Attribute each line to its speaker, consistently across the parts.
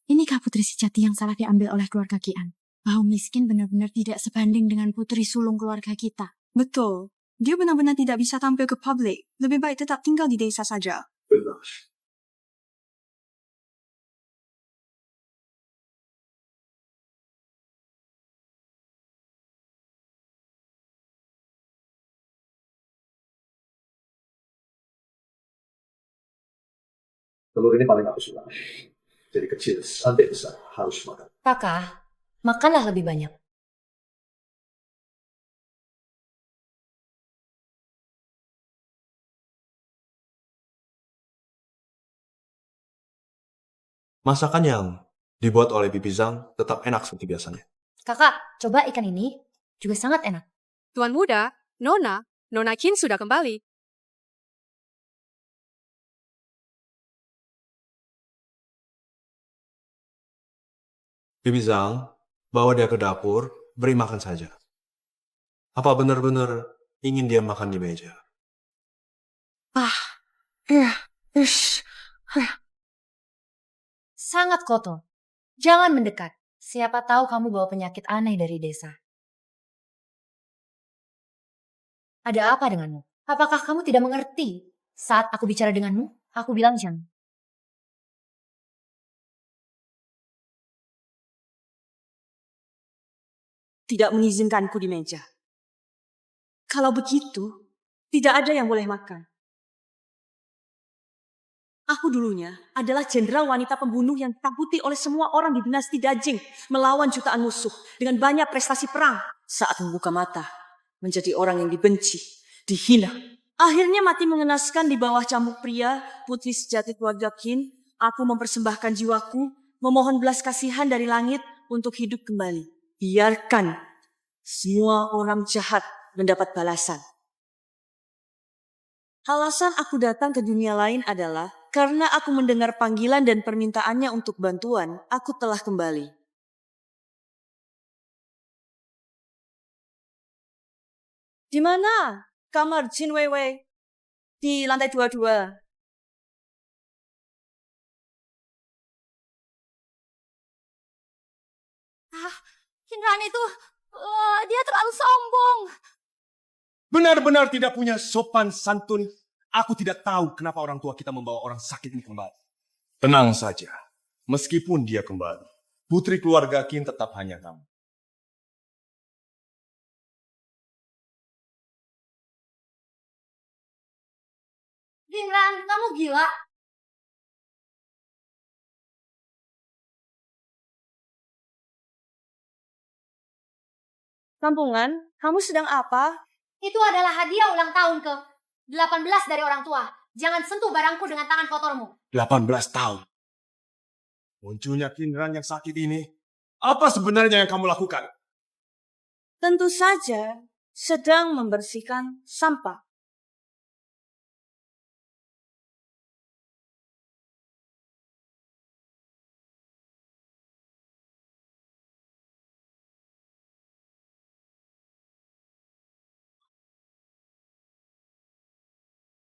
Speaker 1: Inikah putri sejati yang salah diambil oleh keluarga Kian? Bahwa miskin benar-benar tidak sebanding dengan putri sulung keluarga kita.
Speaker 2: Betul. Dia benar-benar tidak bisa tampil ke publik. Lebih baik tetap tinggal di desa saja.
Speaker 3: Benar. Telur ini paling aku suka. Jadi kecil sampai besar harus makan.
Speaker 4: Kakak, makanlah lebih banyak.
Speaker 5: Masakan yang dibuat oleh Bibi Zhang tetap enak seperti biasanya.
Speaker 4: Kakak, coba ikan ini juga sangat enak.
Speaker 6: Tuan muda, Nona Qin sudah kembali.
Speaker 5: Bibi Zhang, bawa dia ke dapur, beri makan saja. Apa benar-benar ingin dia makan di meja?
Speaker 4: Sangat kotor. Jangan mendekat. Siapa tahu kamu bawa penyakit aneh dari desa. Ada apa denganmu? Apakah kamu tidak mengerti? Saat aku bicara denganmu, aku bilang jangan.
Speaker 2: Tidak mengizinkanku di meja. Kalau begitu, tidak ada yang boleh makan. Aku dulunya adalah jenderal wanita pembunuh yang ditakuti oleh semua orang di dinasti Dajing melawan jutaan musuh dengan banyak prestasi perang. Saat membuka mata, menjadi orang yang dibenci, dihina. Akhirnya mati mengenaskan di bawah cambuk pria, putri sejati keluarga Qin. Aku mempersembahkan jiwaku, memohon belas kasihan dari langit untuk hidup kembali. Biarkan semua orang jahat mendapat balasan. Alasan aku datang ke dunia lain adalah karena aku mendengar panggilan dan permintaannya untuk bantuan, aku telah kembali. Di mana kamar Jin Weiwei? Di lantai 22.
Speaker 1: Kinran itu, dia terlalu sombong.
Speaker 7: Benar-benar tidak punya sopan santun. Aku tidak tahu kenapa orang tua kita membawa orang sakit ini kembali. Tenang saja. Meskipun dia kembali, putri keluarga Qin tetap hanya kamu.
Speaker 4: Kinran, kamu gila.
Speaker 2: Kampungan, kamu sedang apa?
Speaker 4: Itu adalah hadiah ulang tahun ke 18 dari orang tua. Jangan sentuh barangku dengan tangan kotormu.
Speaker 7: 18 tahun. Munculnya Kinran yang sakit ini. Apa sebenarnya yang kamu lakukan?
Speaker 2: Tentu saja sedang membersihkan sampah.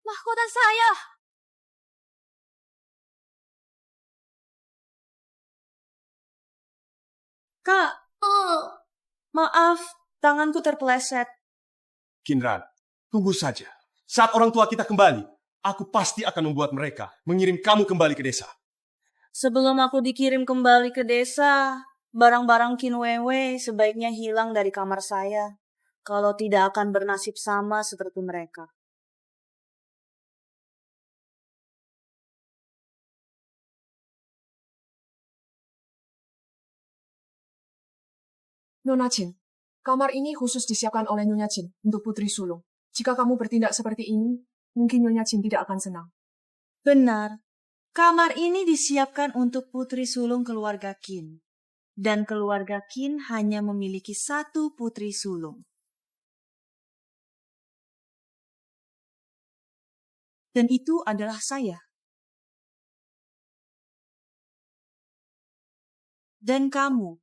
Speaker 1: Mahkota saya.
Speaker 2: Kak, maaf, tanganku terpeleset.
Speaker 7: Kinran, tunggu saja. Saat orang tua kita kembali, aku pasti akan membuat mereka mengirim kamu kembali ke desa.
Speaker 2: Sebelum aku dikirim kembali ke desa, barang-barang Qin Weiwei sebaiknya hilang dari kamar saya. Kalau tidak akan bernasib sama seperti mereka.
Speaker 8: Nona Qin, kamar ini khusus disiapkan oleh Nyonya Qin untuk putri sulung. Jika kamu bertindak seperti ini, mungkin Nyonya Qin tidak akan senang.
Speaker 2: Benar, kamar ini disiapkan untuk putri sulung keluarga Qin. Dan keluarga Qin hanya memiliki satu putri sulung. Dan itu adalah saya. Dan kamu.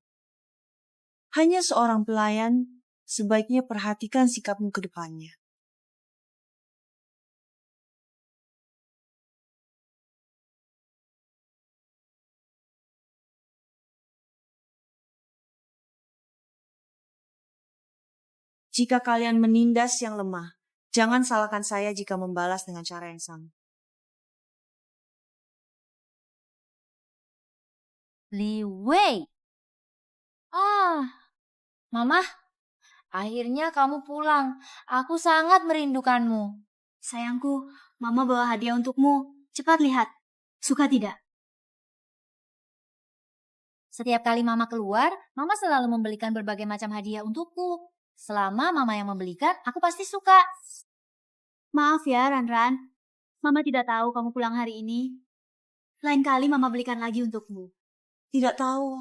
Speaker 2: Hanya seorang pelayan, sebaiknya perhatikan sikapmu ke depannya. jika kalian menindas yang lemah. Jangan salahkan saya jika membalas dengan cara yang sama.
Speaker 4: Li Wei. Mama, akhirnya kamu pulang. Aku sangat merindukanmu.
Speaker 1: Sayangku, Mama bawa hadiah untukmu. Cepat lihat. Suka tidak?
Speaker 4: Setiap kali Mama keluar, Mama selalu membelikan berbagai macam hadiah untukku. Selama Mama yang membelikan, aku pasti suka.
Speaker 1: Maaf ya, Ran. Mama tidak tahu kamu pulang hari ini. Lain kali Mama belikan lagi untukmu.
Speaker 2: Tidak tahu.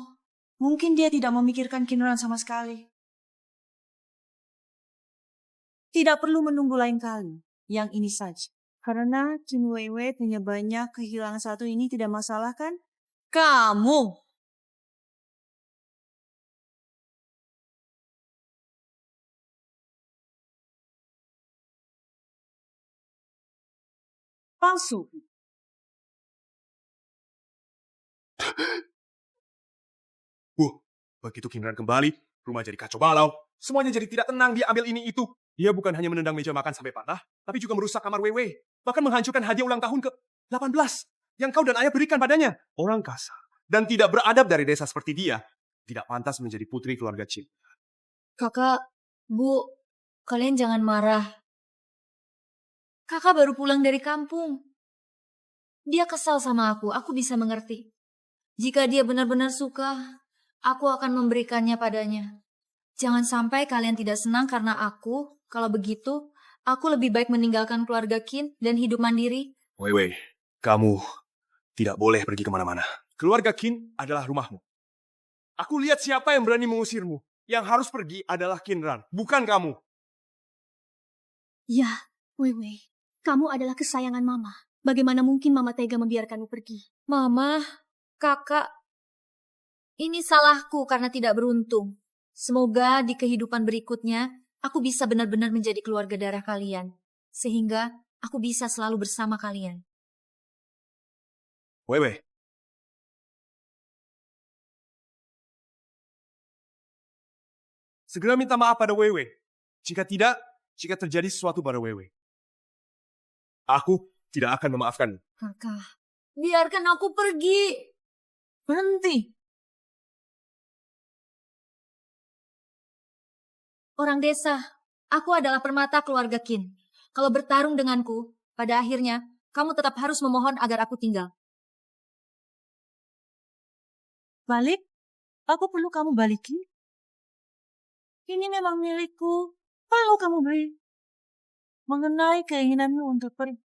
Speaker 2: Mungkin dia tidak memikirkan Kinran sama sekali. Tidak perlu menunggu lain kali. Yang ini saja. Karena Qin Weiwei punya banyak, kehilangan satu ini tidak masalah kan? Kamu! Palsu.
Speaker 7: Begitu Kinran kembali, rumah jadi kacau balau. Semuanya jadi tidak tenang, dia ambil ini itu. Dia bukan hanya menendang meja makan sampai patah, tapi juga merusak kamar Weiwei. Bahkan menghancurkan hadiah ulang tahun ke-18 yang kau dan ayah berikan padanya. Orang kasar dan tidak beradab dari desa seperti dia tidak pantas menjadi putri keluarga Qin.
Speaker 4: Kakak, Bu, kalian jangan marah. Kakak baru pulang dari kampung. Dia kesal sama aku bisa mengerti. Jika dia benar-benar suka, aku akan memberikannya padanya. Jangan sampai kalian tidak senang karena aku. Kalau begitu, aku lebih baik meninggalkan keluarga Qin dan hidup mandiri.
Speaker 7: Weiwei, kamu tidak boleh pergi kemana-mana. Keluarga Qin adalah rumahmu. Aku lihat siapa yang berani mengusirmu. Yang harus pergi adalah Kinran, bukan kamu.
Speaker 1: Ya, Weiwei. Kamu adalah kesayangan Mama. Bagaimana mungkin Mama tega membiarkanmu pergi?
Speaker 4: Mama, kakak, ini salahku karena tidak beruntung. Semoga di kehidupan berikutnya, aku bisa benar-benar menjadi keluarga darah kalian. Sehingga aku bisa selalu bersama kalian.
Speaker 7: Weiwei. Segera minta maaf pada Weiwei. Jika tidak, jika terjadi sesuatu pada Weiwei, aku tidak akan memaafkanmu.
Speaker 4: Kakak, biarkan aku pergi.
Speaker 2: Berhenti.
Speaker 4: Orang desa, aku adalah permata keluarga Qin. Kalau bertarung denganku, pada akhirnya kamu tetap harus memohon agar aku tinggal.
Speaker 2: Balik? Aku perlu kamu balikin? Ini memang milikku. Perlu kamu beri. Mengenai keinginanmu untuk pergi.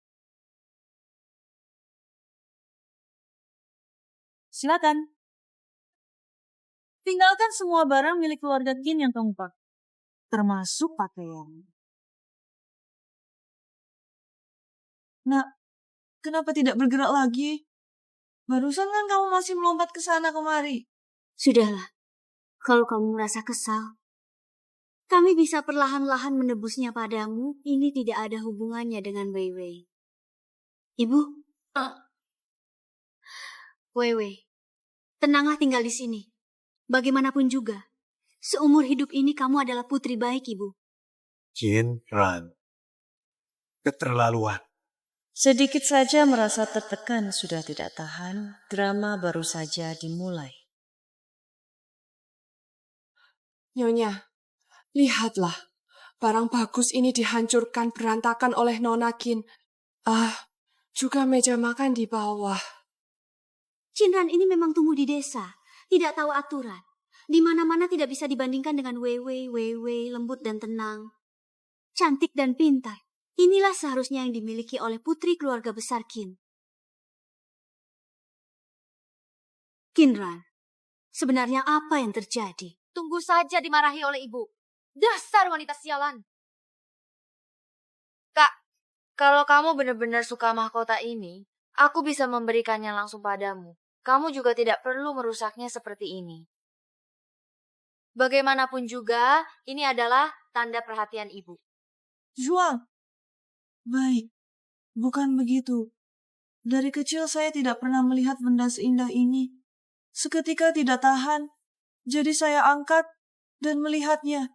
Speaker 2: Silakan. Tinggalkan semua barang milik keluarga Qin yang kamu pakai. Termasuk pakaian. Nak, kenapa tidak bergerak lagi? Barusan kan kamu masih melompat ke sana kemari.
Speaker 1: Sudahlah. Kalau kamu merasa kesal, kami bisa perlahan-lahan menebusnya padamu. Ini tidak ada hubungannya dengan Weiwei. Ibu? Weiwei, tenanglah tinggal di sini. Bagaimanapun juga, seumur hidup ini kamu adalah putri baik, Ibu.
Speaker 5: Kinran. Keterlaluan.
Speaker 2: Sedikit saja merasa tertekan sudah tidak tahan, drama baru saja dimulai.
Speaker 8: Nyonya, lihatlah. Barang bagus ini dihancurkan berantakan oleh Nona Qin. Juga meja makan di bawah.
Speaker 1: Kinran ini memang tumbuh di desa, tidak tahu aturan. Di mana-mana tidak bisa dibandingkan dengan Weiwei, lembut dan tenang. Cantik dan pintar. Inilah seharusnya yang dimiliki oleh putri keluarga besar Qin. Kinran, sebenarnya apa yang terjadi?
Speaker 4: Tunggu saja dimarahi oleh ibu. Dasar wanita sialan. Kak, kalau kamu benar-benar suka mahkota ini, aku bisa memberikannya langsung padamu. Kamu juga tidak perlu merusaknya seperti ini. Bagaimanapun juga, ini adalah tanda perhatian ibu.
Speaker 2: Juang. Baik, bukan begitu. Dari kecil saya tidak pernah melihat benda seindah ini. Seketika tidak tahan, jadi saya angkat dan melihatnya.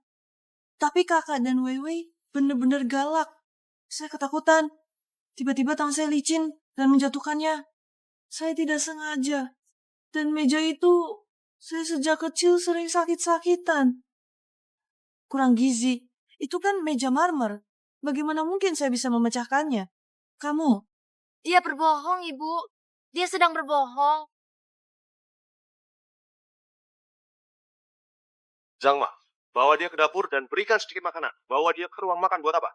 Speaker 2: Tapi kakak dan Weiwei benar-benar galak. Saya ketakutan. Tiba-tiba tangan saya licin dan menjatuhkannya. Saya tidak sengaja. Dan meja itu, saya sejak kecil sering sakit-sakitan. Kurang gizi. Itu kan meja marmer. Bagaimana mungkin saya bisa memecahkannya? Kamu?
Speaker 4: Dia berbohong, Ibu. Dia sedang berbohong.
Speaker 5: Zhang Ma, bawa dia ke dapur dan berikan sedikit makanan. Bawa dia ke ruang makan buat apa?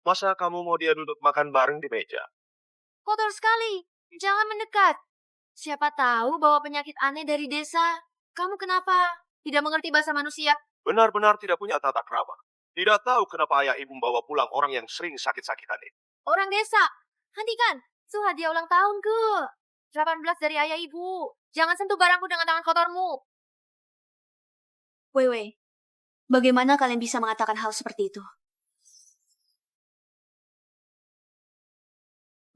Speaker 5: Masa kamu mau dia duduk makan bareng di meja?
Speaker 4: Kotor sekali. Jangan mendekat. Siapa tahu bawa penyakit aneh dari desa. Kamu kenapa? Tidak mengerti bahasa manusia?
Speaker 5: Benar-benar tidak punya tata krama. Tidak tahu kenapa ayah ibu membawa pulang orang yang sering sakit-sakitan ini.
Speaker 4: Orang desa. Hentikan. Itu hadiah ulang tahun ke 18 dari ayah ibu. Jangan sentuh barangku dengan tangan kotormu.
Speaker 1: Weiwei, bagaimana kalian bisa mengatakan hal seperti itu?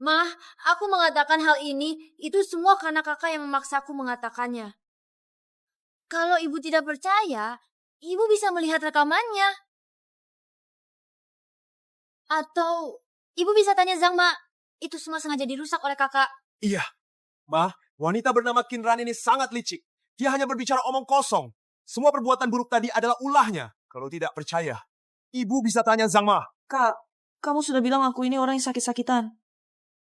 Speaker 4: Mah, aku mengatakan hal ini, itu semua karena kakak yang memaksaku mengatakannya. Kalau ibu tidak percaya, ibu bisa melihat rekamannya. Atau ibu bisa tanya Zhang Ma, itu semua sengaja dirusak oleh kakak.
Speaker 7: Iya. Ma, wanita bernama Qinran ini sangat licik. Dia hanya berbicara omong kosong. Semua perbuatan buruk tadi adalah ulahnya. Kalau tidak percaya, ibu bisa tanya Zhang Ma.
Speaker 2: Kak, kamu sudah bilang aku ini orang yang sakit-sakitan.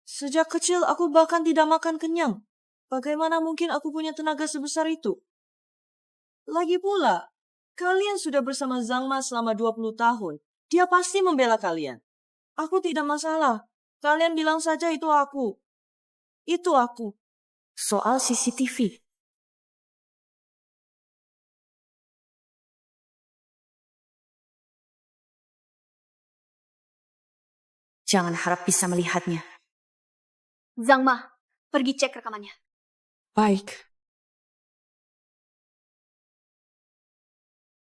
Speaker 2: Sejak kecil aku bahkan tidak makan kenyang. Bagaimana mungkin aku punya tenaga sebesar itu? Lagi pula, kalian sudah bersama Zhang Ma selama 20 tahun. Dia pasti membela kalian. Aku tidak masalah. Kalian bilang saja itu aku. Itu aku. Soal CCTV.
Speaker 1: Jangan harap bisa melihatnya. Zhang Ma, pergi cek rekamannya.
Speaker 2: Baik.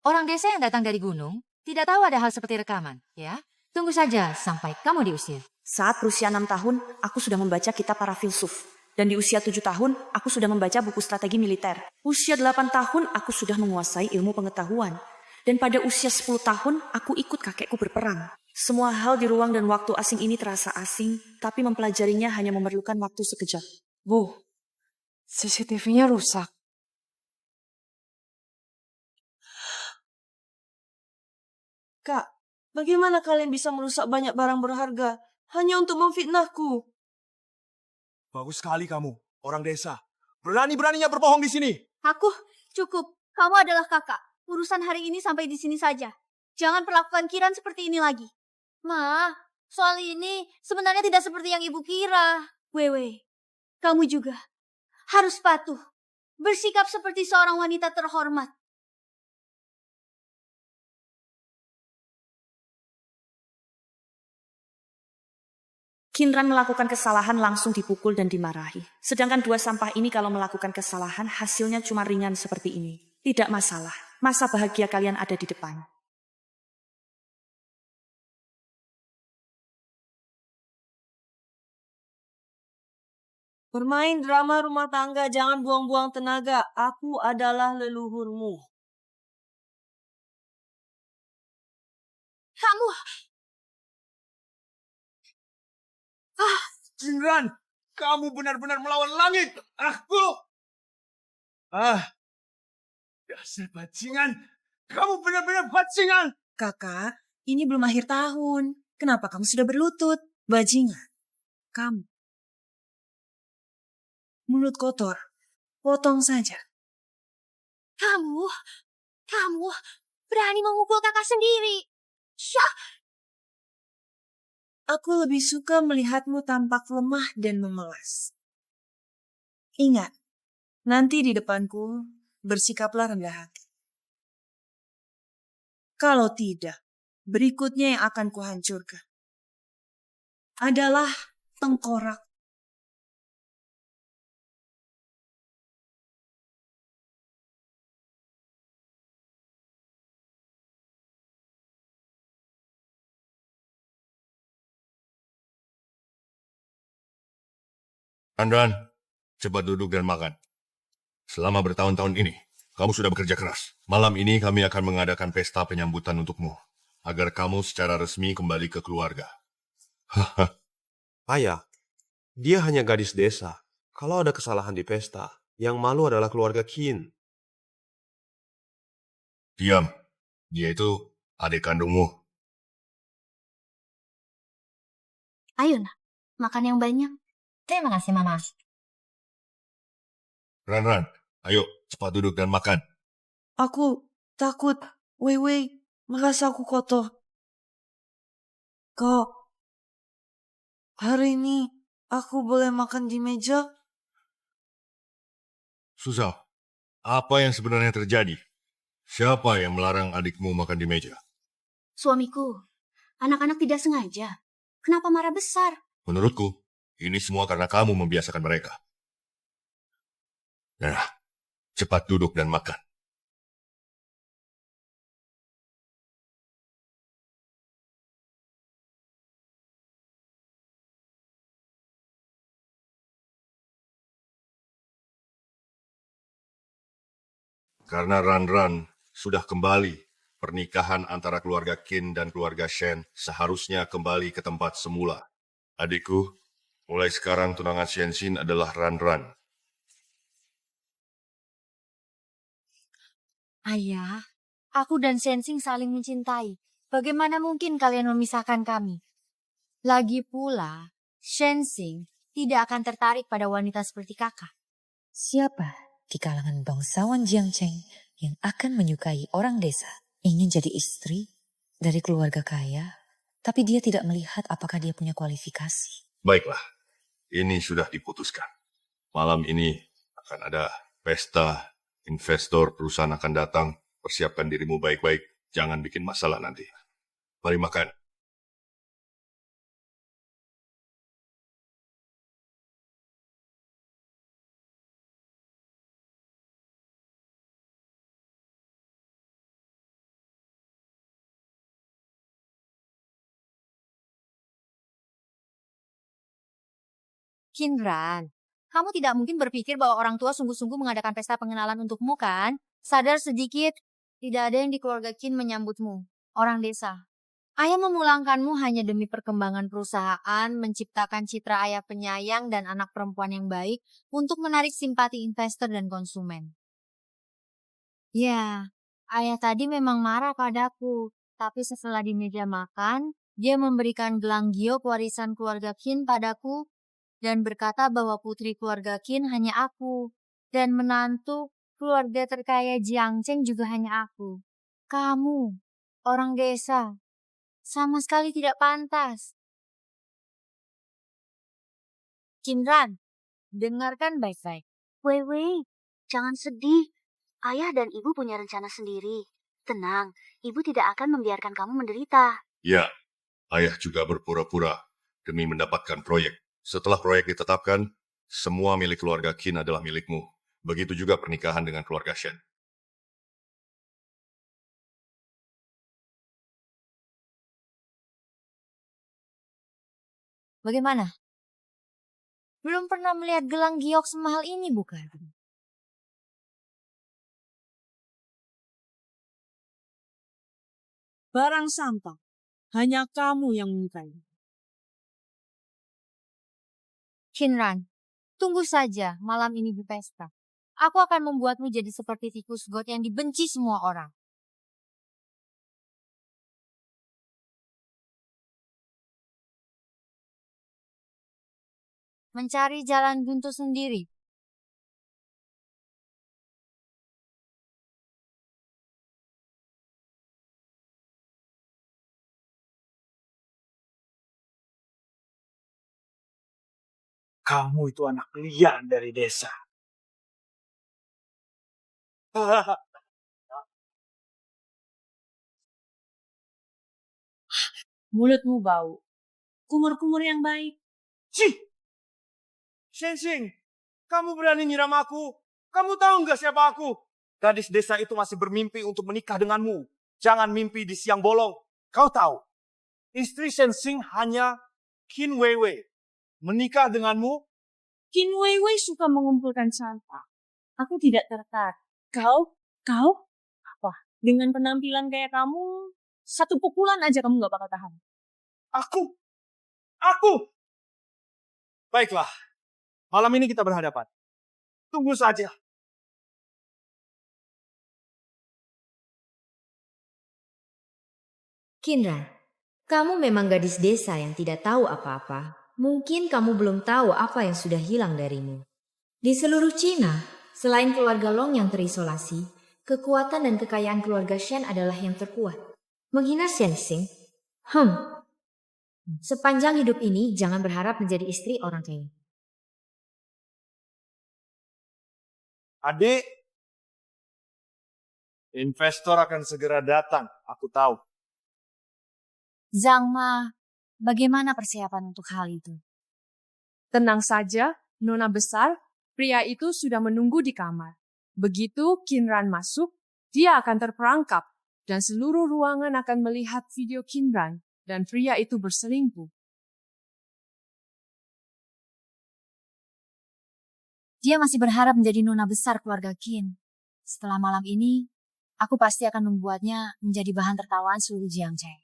Speaker 4: Orang desa yang datang dari gunung tidak tahu ada hal seperti rekaman, ya? Tunggu saja sampai kamu diusir.
Speaker 2: Saat berusia 6 tahun, aku sudah membaca kitab para filsuf. Dan di usia 7 tahun, aku sudah membaca buku strategi militer. Usia 8 tahun, aku sudah menguasai ilmu pengetahuan. Dan pada usia 10 tahun, aku ikut kakekku berperang. Semua hal di ruang dan waktu asing ini terasa asing, tapi mempelajarinya hanya memerlukan waktu sekejap.
Speaker 8: Bu, CCTV-nya rusak.
Speaker 2: Kak, bagaimana kalian bisa merusak banyak barang berharga hanya untuk memfitnahku?
Speaker 7: Bagus sekali kamu, orang desa. Berani-beraninya berbohong di sini.
Speaker 1: Aku, cukup. Kamu adalah kakak. Urusan hari ini sampai di sini saja. Jangan perlakukan Kiran seperti ini lagi.
Speaker 4: Ma, soal ini sebenarnya tidak seperti yang ibu kira.
Speaker 1: Weiwei, kamu juga harus patuh. Bersikap seperti seorang wanita terhormat.
Speaker 2: Qinran melakukan kesalahan langsung dipukul dan dimarahi. Sedangkan dua sampah ini kalau melakukan kesalahan hasilnya cuma ringan seperti ini. Tidak masalah, masa bahagia kalian ada di depan. Bermain drama rumah tangga, jangan buang-buang tenaga. Aku adalah leluhurmu.
Speaker 1: Kamu,
Speaker 7: Qinran, kamu benar-benar melawan langit. Dasar bajingan. Kamu benar-benar bajingan.
Speaker 2: Kakak, ini belum akhir tahun. Kenapa kamu sudah berlutut? Bajingan. Kamu. Mulut kotor. Potong saja.
Speaker 1: kamu berani memukul kakak sendiri. Syah,
Speaker 2: Aku lebih suka melihatmu tampak lemah dan memelas. Ingat, nanti di depanku bersikaplah rendah hati. Kalau tidak, berikutnya yang akan kuhancurkan adalah tengkorak.
Speaker 9: Andran, cepat duduk dan makan. Selama bertahun-tahun ini, kamu sudah bekerja keras. Malam ini kami akan mengadakan pesta penyambutan untukmu. agar kamu secara resmi kembali ke keluarga.
Speaker 5: Ayah, dia hanya gadis desa. Kalau ada kesalahan di pesta, yang malu adalah keluarga Qin.
Speaker 9: Diam, dia itu adik kandungmu.
Speaker 1: Ayo nak, makan yang banyak.
Speaker 4: Terima kasih, Mama.
Speaker 9: Ran, ayo cepat duduk dan makan.
Speaker 2: Aku takut Wei Wei merasa aku kotor. Kak, hari ini aku boleh makan di meja?
Speaker 9: Susah, apa yang sebenarnya terjadi? Siapa yang melarang adikmu makan di meja?
Speaker 1: Suamiku, anak-anak tidak sengaja. Kenapa marah besar?
Speaker 9: Menurutku, ini semua karena kamu membiasakan mereka. Nah, cepat duduk dan makan. Karena Ran sudah kembali, pernikahan antara keluarga Qin dan keluarga Shen seharusnya kembali ke tempat semula. Adikku, mulai sekarang tunangan Shenxin adalah Ran.
Speaker 4: Ayah, aku dan Sensing saling mencintai. Bagaimana mungkin kalian memisahkan kami? Lagi pula, Sensing tidak akan tertarik pada wanita seperti kakak.
Speaker 10: Siapa di kalangan bangsawan Jiangcheng yang akan menyukai orang desa, ingin jadi istri dari keluarga kaya, tapi dia tidak melihat apakah dia punya kualifikasi?
Speaker 9: Baiklah, ini sudah diputuskan. Malam ini akan ada pesta, investor perusahaan akan datang. Persiapkan dirimu baik-baik, jangan bikin masalah nanti. Mari makan.
Speaker 4: Kinran, kamu tidak mungkin berpikir bahwa orang tua sungguh-sungguh mengadakan pesta pengenalan untukmu kan? Sadar sedikit, tidak ada yang di keluarga Qin menyambutmu. Orang desa. Ayah memulangkanmu hanya demi perkembangan perusahaan, menciptakan citra ayah penyayang dan anak perempuan yang baik untuk menarik simpati investor dan konsumen. Ya, ayah tadi memang marah padaku, tapi setelah di meja makan, dia memberikan gelang giok warisan keluarga Qin padaku dan berkata bahwa putri keluarga Qin hanya aku, dan menantu keluarga terkaya Jiangcheng juga hanya aku. Kamu, orang desa, sama sekali tidak pantas. Kinran, dengarkan baik-baik.
Speaker 1: Wei Wei, jangan sedih. Ayah dan ibu punya rencana sendiri. Tenang, ibu tidak akan membiarkan kamu menderita.
Speaker 9: Ya, ayah juga berpura-pura demi mendapatkan proyek. Setelah proyek ditetapkan, semua milik keluarga Qin adalah milikmu. Begitu juga pernikahan dengan keluarga Shen.
Speaker 4: Bagaimana? Belum pernah melihat gelang giok semahal ini, bukan?
Speaker 2: Barang sampah. Hanya kamu yang menyukai.
Speaker 4: Kinran, tunggu saja malam ini di pesta. Aku akan membuatmu jadi seperti tikus got yang dibenci semua orang. Mencari jalan buntu sendiri.
Speaker 11: Kamu itu anak liar dari desa.
Speaker 2: Mulutmu bau. Kumur-kumur yang baik.
Speaker 11: Cih! Shensing, kamu berani nyiram aku? Kamu tahu nggak siapa aku? Gadis desa itu masih bermimpi untuk menikah denganmu. Jangan mimpi di siang bolong. Kau tahu, istri Shensing hanya Qin Weiwei. Menikah denganmu?
Speaker 2: Qin Wei Wei suka mengumpulkan sampah. Aku tidak tertarik. Kau? Apa? Dengan penampilan kayak kamu, Satu pukulan aja kamu gak bakal tahan.
Speaker 11: Aku! Baiklah, malam ini kita berhadapan. Tunggu saja.
Speaker 4: Kinran, kamu memang gadis desa yang tidak tahu apa-apa. Mungkin kamu belum tahu apa yang sudah hilang darimu. Di seluruh Cina, selain keluarga Long yang terisolasi, kekuatan dan kekayaan keluarga Shen adalah yang terkuat. Menghina Shen Xing? Sepanjang hidup ini, jangan berharap menjadi istri orang kaya.
Speaker 11: Adik, investor akan segera datang, aku tahu.
Speaker 4: Zhang Ma, bagaimana persiapan untuk hal itu?
Speaker 8: Tenang saja, Nona besar, pria itu sudah menunggu di kamar. Begitu Kinran masuk, dia akan terperangkap dan seluruh ruangan akan melihat video Kinran dan pria itu berselingkuh.
Speaker 4: Dia masih berharap menjadi nona besar keluarga Qin. Setelah malam ini, aku pasti akan membuatnya menjadi bahan tertawaan seluruh Jiangcheng.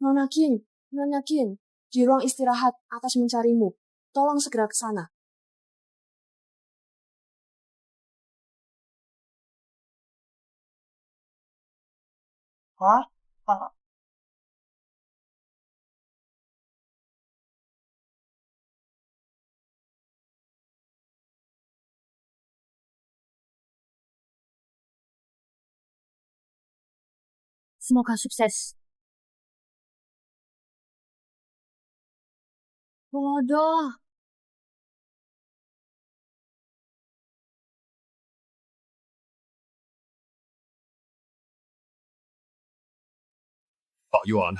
Speaker 8: Nona Qin, di ruang istirahat atas mencarimu. Tolong segera ke sana.
Speaker 2: Hah?
Speaker 4: Semoga sukses. Bodoh.
Speaker 9: Pak Yuan,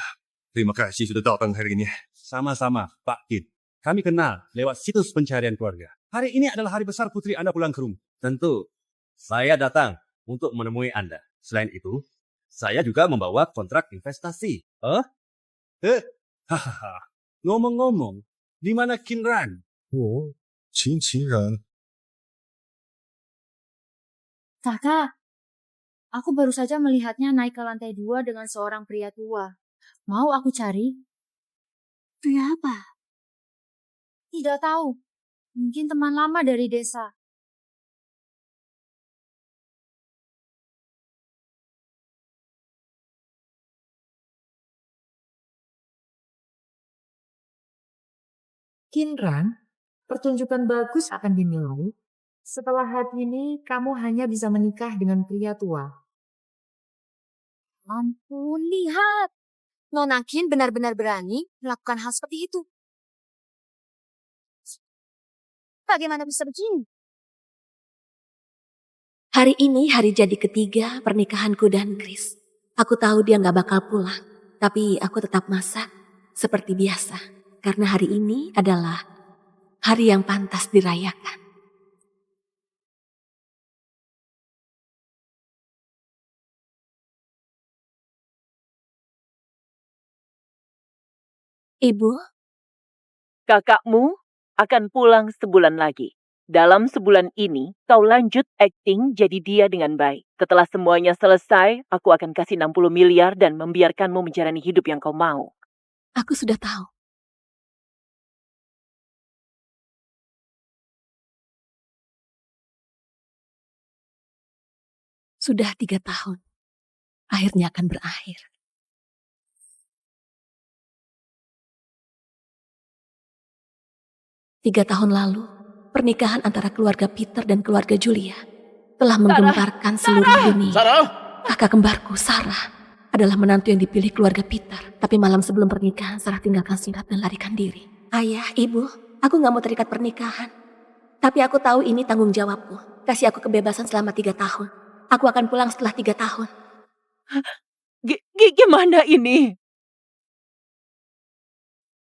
Speaker 9: terima kasih sudah datang hari ini.
Speaker 7: Sama-sama, Pak Kid. Kami kenal lewat situs pencarian keluarga. Hari ini adalah hari besar putri Anda pulang ke rumah.
Speaker 12: Tentu, saya datang untuk menemui Anda. Selain itu, saya juga membawa kontrak investasi.
Speaker 7: Hahaha. Ngomong-ngomong, di mana Kinran?
Speaker 9: Oh, Qin.
Speaker 4: Kakak, aku baru saja melihatnya naik ke lantai 2 dengan seorang pria tua. Mau aku cari?
Speaker 1: Pria apa?
Speaker 4: Tidak tahu. Mungkin teman lama dari desa. Kinran, pertunjukan bagus akan dimulai. Setelah hari ini, kamu hanya bisa menikah dengan pria tua. Ampun, lihat. Nona Qin benar-benar berani melakukan hal seperti itu. Bagaimana bisa begini?
Speaker 13: Hari ini hari jadi ketiga pernikahanku dan Chris. Aku tahu dia gak bakal pulang, tapi aku tetap masak seperti biasa. Karena hari ini adalah hari yang pantas dirayakan. Ibu,
Speaker 14: kakakmu akan pulang sebulan lagi. Dalam sebulan ini, kau lanjut akting jadi dia dengan baik. Setelah semuanya selesai, aku akan kasih 60 miliar dan membiarkanmu menjalani hidup yang kau mau.
Speaker 13: aku sudah tahu. Sudah 3 tahun. Akhirnya akan berakhir. Tiga tahun lalu, pernikahan antara keluarga Peter dan keluarga Julia telah menggemparkan seluruh dunia. Kakak kembarku, Sarah, adalah menantu yang dipilih keluarga Peter. Tapi malam sebelum pernikahan, Sarah tinggalkan singkat dan larikan diri. Ayah, ibu, aku gak mau terikat pernikahan. Tapi aku tahu ini tanggung jawabku. Kasih aku kebebasan selama 3 tahun. Aku akan pulang setelah 3 tahun.
Speaker 14: Gimana ini?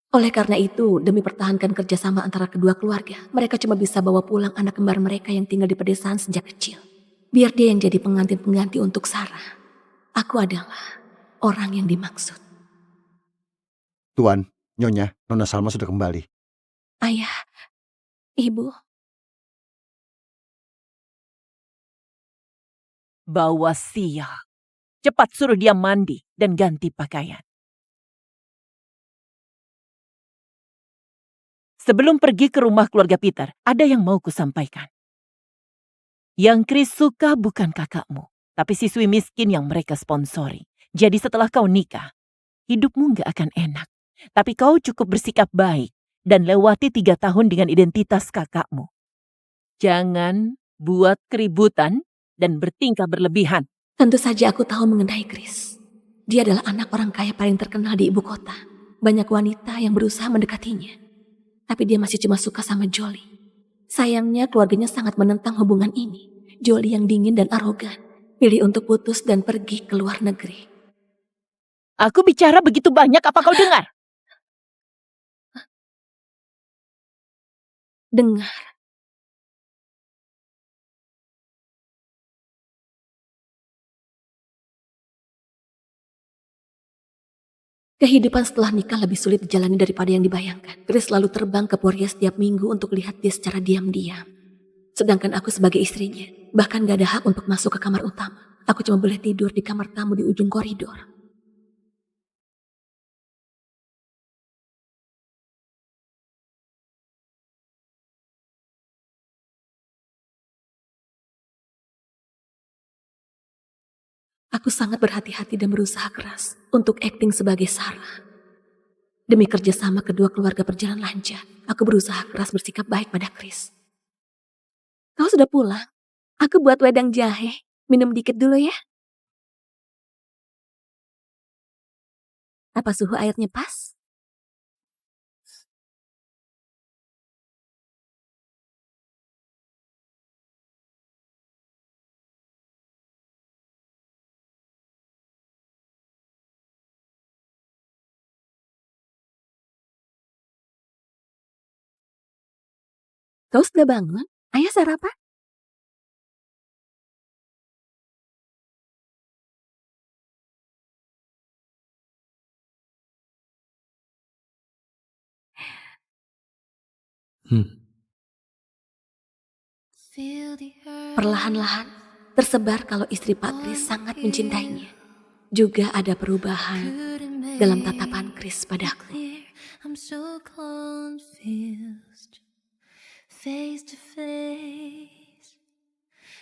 Speaker 13: Oleh karena itu, demi pertahankan kerjasama antara kedua keluarga, mereka cuma bisa bawa pulang anak kembar mereka yang tinggal di pedesaan sejak kecil. Biar dia yang jadi pengantin-pengganti untuk Sarah. Aku adalah orang yang dimaksud.
Speaker 3: Tuan, Nyonya, Nona Salma sudah kembali.
Speaker 13: Ayah, ibu,
Speaker 14: Bawa sial. Cepat suruh dia mandi dan ganti pakaian. Sebelum pergi ke rumah keluarga Peter, ada yang mau kusampaikan. Yang Chris suka bukan kakakmu, tapi siswi miskin yang mereka sponsori. Jadi setelah kau nikah, hidupmu gak akan enak. Tapi kau cukup bersikap baik dan lewati 3 tahun dengan identitas kakakmu. Jangan buat keributan dan bertingkah berlebihan.
Speaker 13: Tentu saja aku tahu mengenai Chris. Dia adalah anak orang kaya paling terkenal di ibu kota. Banyak wanita yang berusaha mendekatinya. Tapi dia masih cuma suka sama Jolie. Sayangnya keluarganya sangat menentang hubungan ini. Jolie yang dingin dan arogan. Pilih untuk putus dan pergi ke luar negeri.
Speaker 14: Aku bicara begitu banyak, apa kau dengar?
Speaker 13: Dengar. Kehidupan setelah nikah lebih sulit dijalani daripada yang dibayangkan. Chris selalu terbang ke Poria setiap minggu untuk lihat dia secara diam-diam. Sedangkan aku sebagai istrinya, bahkan gak ada hak untuk masuk ke kamar utama. Aku cuma boleh tidur di kamar tamu di ujung koridor. Aku sangat berhati-hati dan berusaha keras untuk akting sebagai Sarah. Demi kerjasama kedua keluarga berjalan lancar, aku berusaha keras bersikap baik pada Chris. Kau sudah pulang? Aku buat wedang jahe. Minum dikit dulu ya. Apa suhu airnya pas? Kau sudah bangun? Ayo sarapan. Perlahan-lahan tersebar kalau istri Pak Chris sangat mencintainya. Juga ada perubahan dalam tatapan Chris padaku.
Speaker 15: I'm so confused. Face to face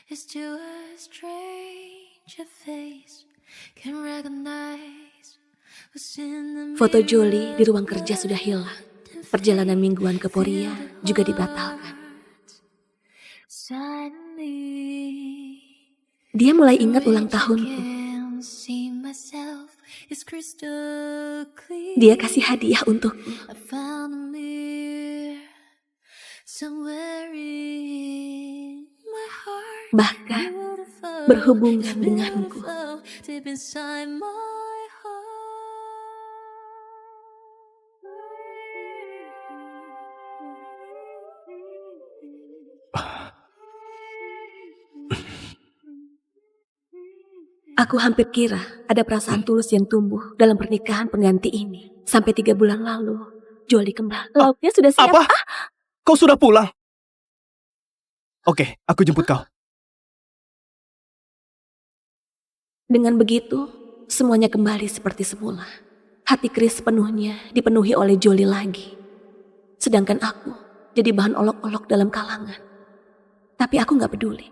Speaker 15: is to a stranger face. Can recognize what's in the
Speaker 13: Foto Jolie di ruang kerja sudah hilang. Perjalanan mingguan ke Poria juga dibatalkan. Dia mulai ingat ulang tahunku. Dia kasih hadiah untukku. Bahkan berhubungan denganku. Aku hampir kira ada perasaan tulus yang tumbuh dalam pernikahan pengganti ini. Sampai 3 bulan lalu, Jolie kembali. Lauknya sudah siap.
Speaker 11: Apa? Kau sudah pulang? Oke, aku jemput kau.
Speaker 13: Dengan begitu, semuanya kembali seperti semula. Hati Chris sepenuhnya dipenuhi oleh Jolie lagi. Sedangkan aku jadi bahan olok-olok dalam kalangan. Tapi aku gak peduli.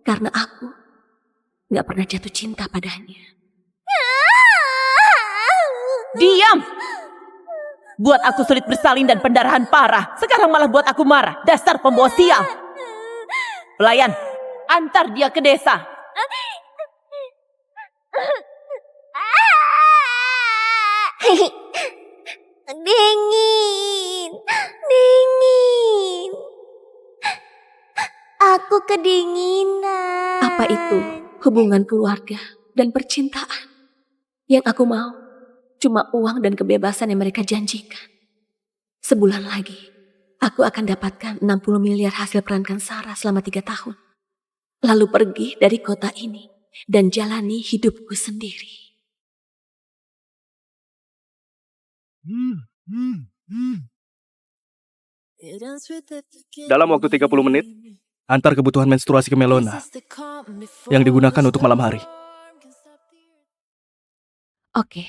Speaker 13: Karena aku gak pernah jatuh cinta padanya.
Speaker 14: Diam! Buat aku sulit bersalin dan pendarahan parah. Sekarang malah buat aku marah. Dasar pembawa sial. Pelayan, antar dia ke desa.
Speaker 15: Dingin, dingin. Aku kedinginan.
Speaker 13: Apa itu hubungan keluarga dan percintaan? Yang aku mau cuma uang dan kebebasan yang mereka janjikan. Sebulan lagi, aku akan dapatkan 60 miliar hasil perankan Sarah selama 3 tahun. Lalu pergi dari kota ini dan jalani hidupku sendiri.
Speaker 12: Dalam waktu 30 menit,
Speaker 16: Antar kebutuhan menstruasi ke Melona yang digunakan untuk malam hari.
Speaker 13: Oke.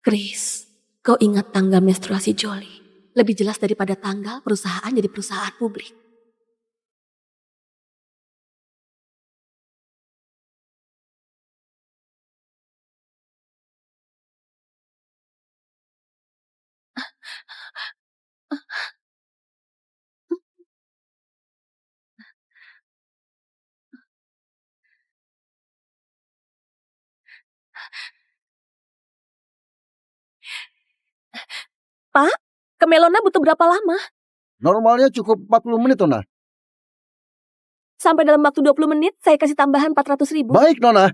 Speaker 13: Chris, kau ingat tanggal menstruasi Jolie? Lebih jelas daripada tanggal perusahaan jadi perusahaan publik. Pak, ke Melona butuh berapa lama?
Speaker 17: Normalnya cukup 40 menit, Nona.
Speaker 13: Sampai dalam waktu 20 menit, saya kasih tambahan 400.000.
Speaker 17: Baik, Nona.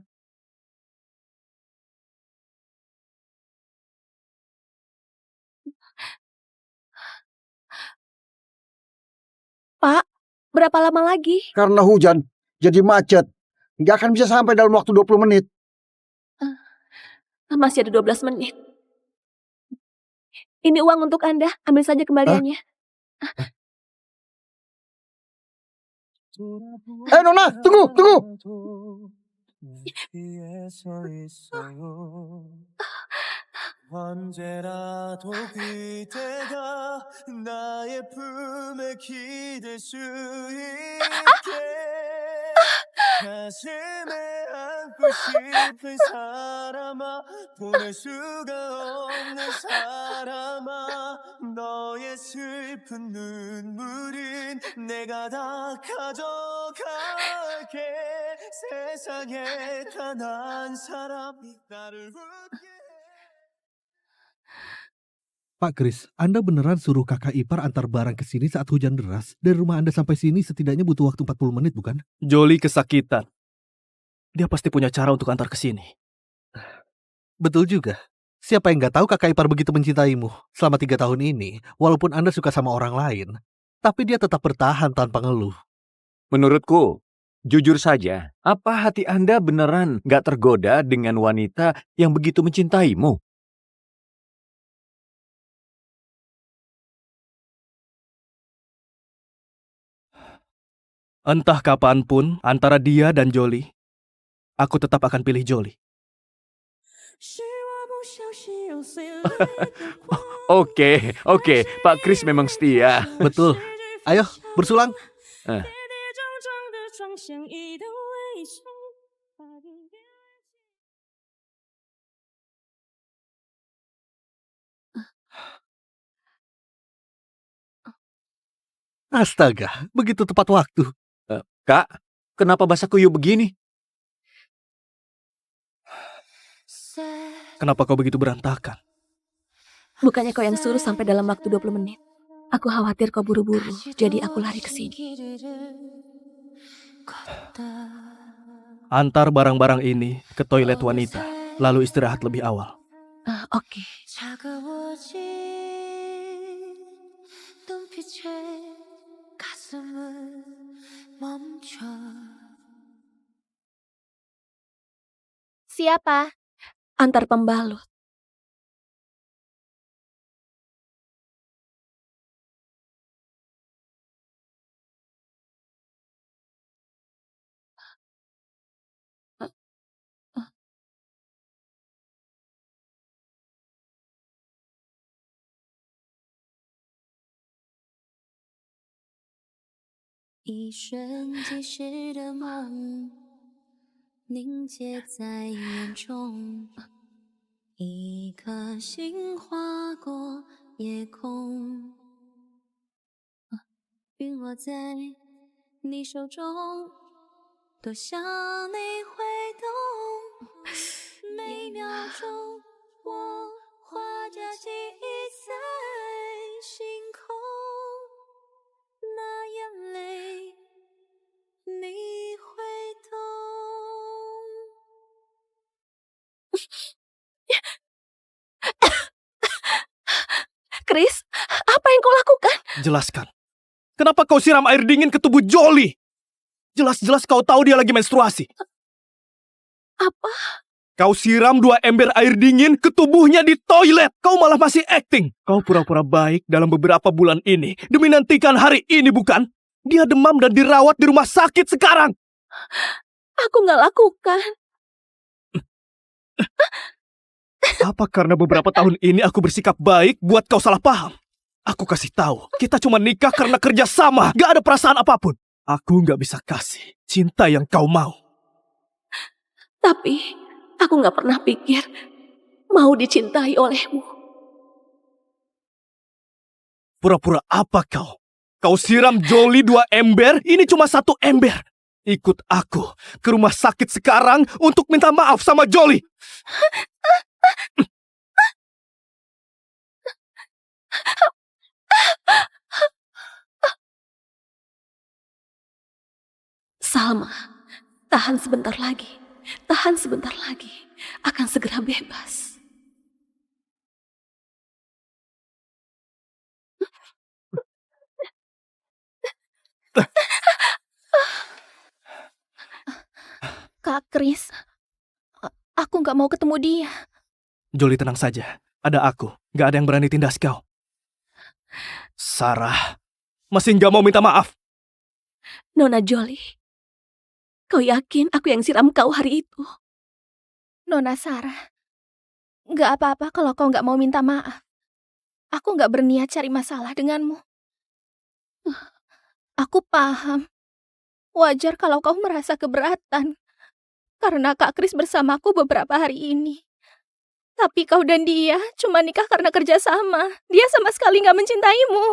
Speaker 13: Pak, berapa lama lagi?
Speaker 17: Karena hujan, jadi macet. Nggak akan bisa sampai dalam waktu 20 menit.
Speaker 13: Masih ada 12 menit. Ini uang untuk Anda, ambil saja kembaliannya.
Speaker 17: Nona, tunggu.
Speaker 18: 언제라도 그대가 나의 품에 기댈 수 있게 가슴에 안고 싶은 사람아 보낼 수가 없는 사람아 너의 슬픈 눈물은 내가 다 가져갈게 세상에 단 한 사람 나를 웃게
Speaker 19: Pak Kris, Anda beneran suruh kakak ipar antar barang ke sini saat hujan deras? Dari rumah Anda sampai sini setidaknya butuh waktu 40 menit, bukan?
Speaker 16: Jolie kesakitan. Dia pasti punya cara untuk antar ke sini.
Speaker 19: Betul juga. Siapa yang nggak tahu kakak ipar begitu mencintaimu selama 3 tahun ini, walaupun Anda suka sama orang lain. Tapi dia tetap bertahan tanpa ngeluh.
Speaker 20: Menurutku, jujur saja, apa hati Anda beneran nggak tergoda dengan wanita yang begitu mencintaimu?
Speaker 16: Entah kapanpun antara dia dan Jolie, aku tetap akan pilih Jolie.
Speaker 20: Oke, Pak Kris memang setia.
Speaker 19: Betul. Ayo, bersulang. Astaga, begitu tepat waktu.
Speaker 20: Kak, kenapa basah kuyup begini?
Speaker 16: Kenapa kau begitu berantakan?
Speaker 13: Bukannya kau yang suruh sampai dalam waktu 20 menit. Aku khawatir kau buru-buru, jadi aku lari ke sini.
Speaker 16: Antar barang-barang ini ke toilet wanita, lalu istirahat lebih awal.
Speaker 13: Oke.
Speaker 15: Siapa?
Speaker 13: Antar pembalut.
Speaker 15: 一瞬即逝的梦，凝结在眼中，一颗心划过夜空，陨落在你手中，多想你会懂。每秒钟，我画着记忆在星空，那眼泪你会懂。
Speaker 13: Chris, apa yang kau lakukan?
Speaker 16: Jelaskan. Kenapa kau siram air dingin ke tubuh Jolie? Jelas-jelas kau tahu dia lagi menstruasi.
Speaker 13: Apa?
Speaker 16: Kau siram 2 ember air dingin ke tubuhnya di toilet. Kau malah masih acting. Kau pura-pura baik dalam beberapa bulan ini demi nantikan hari ini, bukan? Dia demam dan dirawat di rumah sakit sekarang.
Speaker 13: Aku nggak lakukan.
Speaker 16: Apa karena beberapa tahun ini aku bersikap baik buat kau salah paham? Aku kasih tahu, kita cuma nikah karena kerja sama. Gak ada perasaan apapun. Aku gak bisa kasih cinta yang kau mau.
Speaker 13: Tapi aku nggak pernah pikir mau dicintai olehmu.
Speaker 16: Pura-pura apa kau? Kau siram Jolie 2 ember, ini cuma 1 ember. Ikut aku ke rumah sakit sekarang untuk minta maaf sama Jolie.
Speaker 13: Salma, tahan sebentar lagi. Tahan sebentar lagi. Akan segera bebas. Kak Kris, aku nggak mau ketemu dia.
Speaker 16: Jolie, tenang saja. Ada aku. Gak ada yang berani tindas kau. Sarah, masih gak mau minta maaf?
Speaker 13: Nona Jolie, kau yakin aku yang siram kau hari itu? Nona Sarah, nggak apa-apa kalau kau nggak mau minta maaf. Aku nggak berniat cari masalah denganmu. Aku paham. Wajar kalau kau merasa keberatan. Karena Kak Kris bersamaku beberapa hari ini. Tapi kau dan dia cuma nikah karena kerjasama. Dia sama sekali nggak mencintaimu.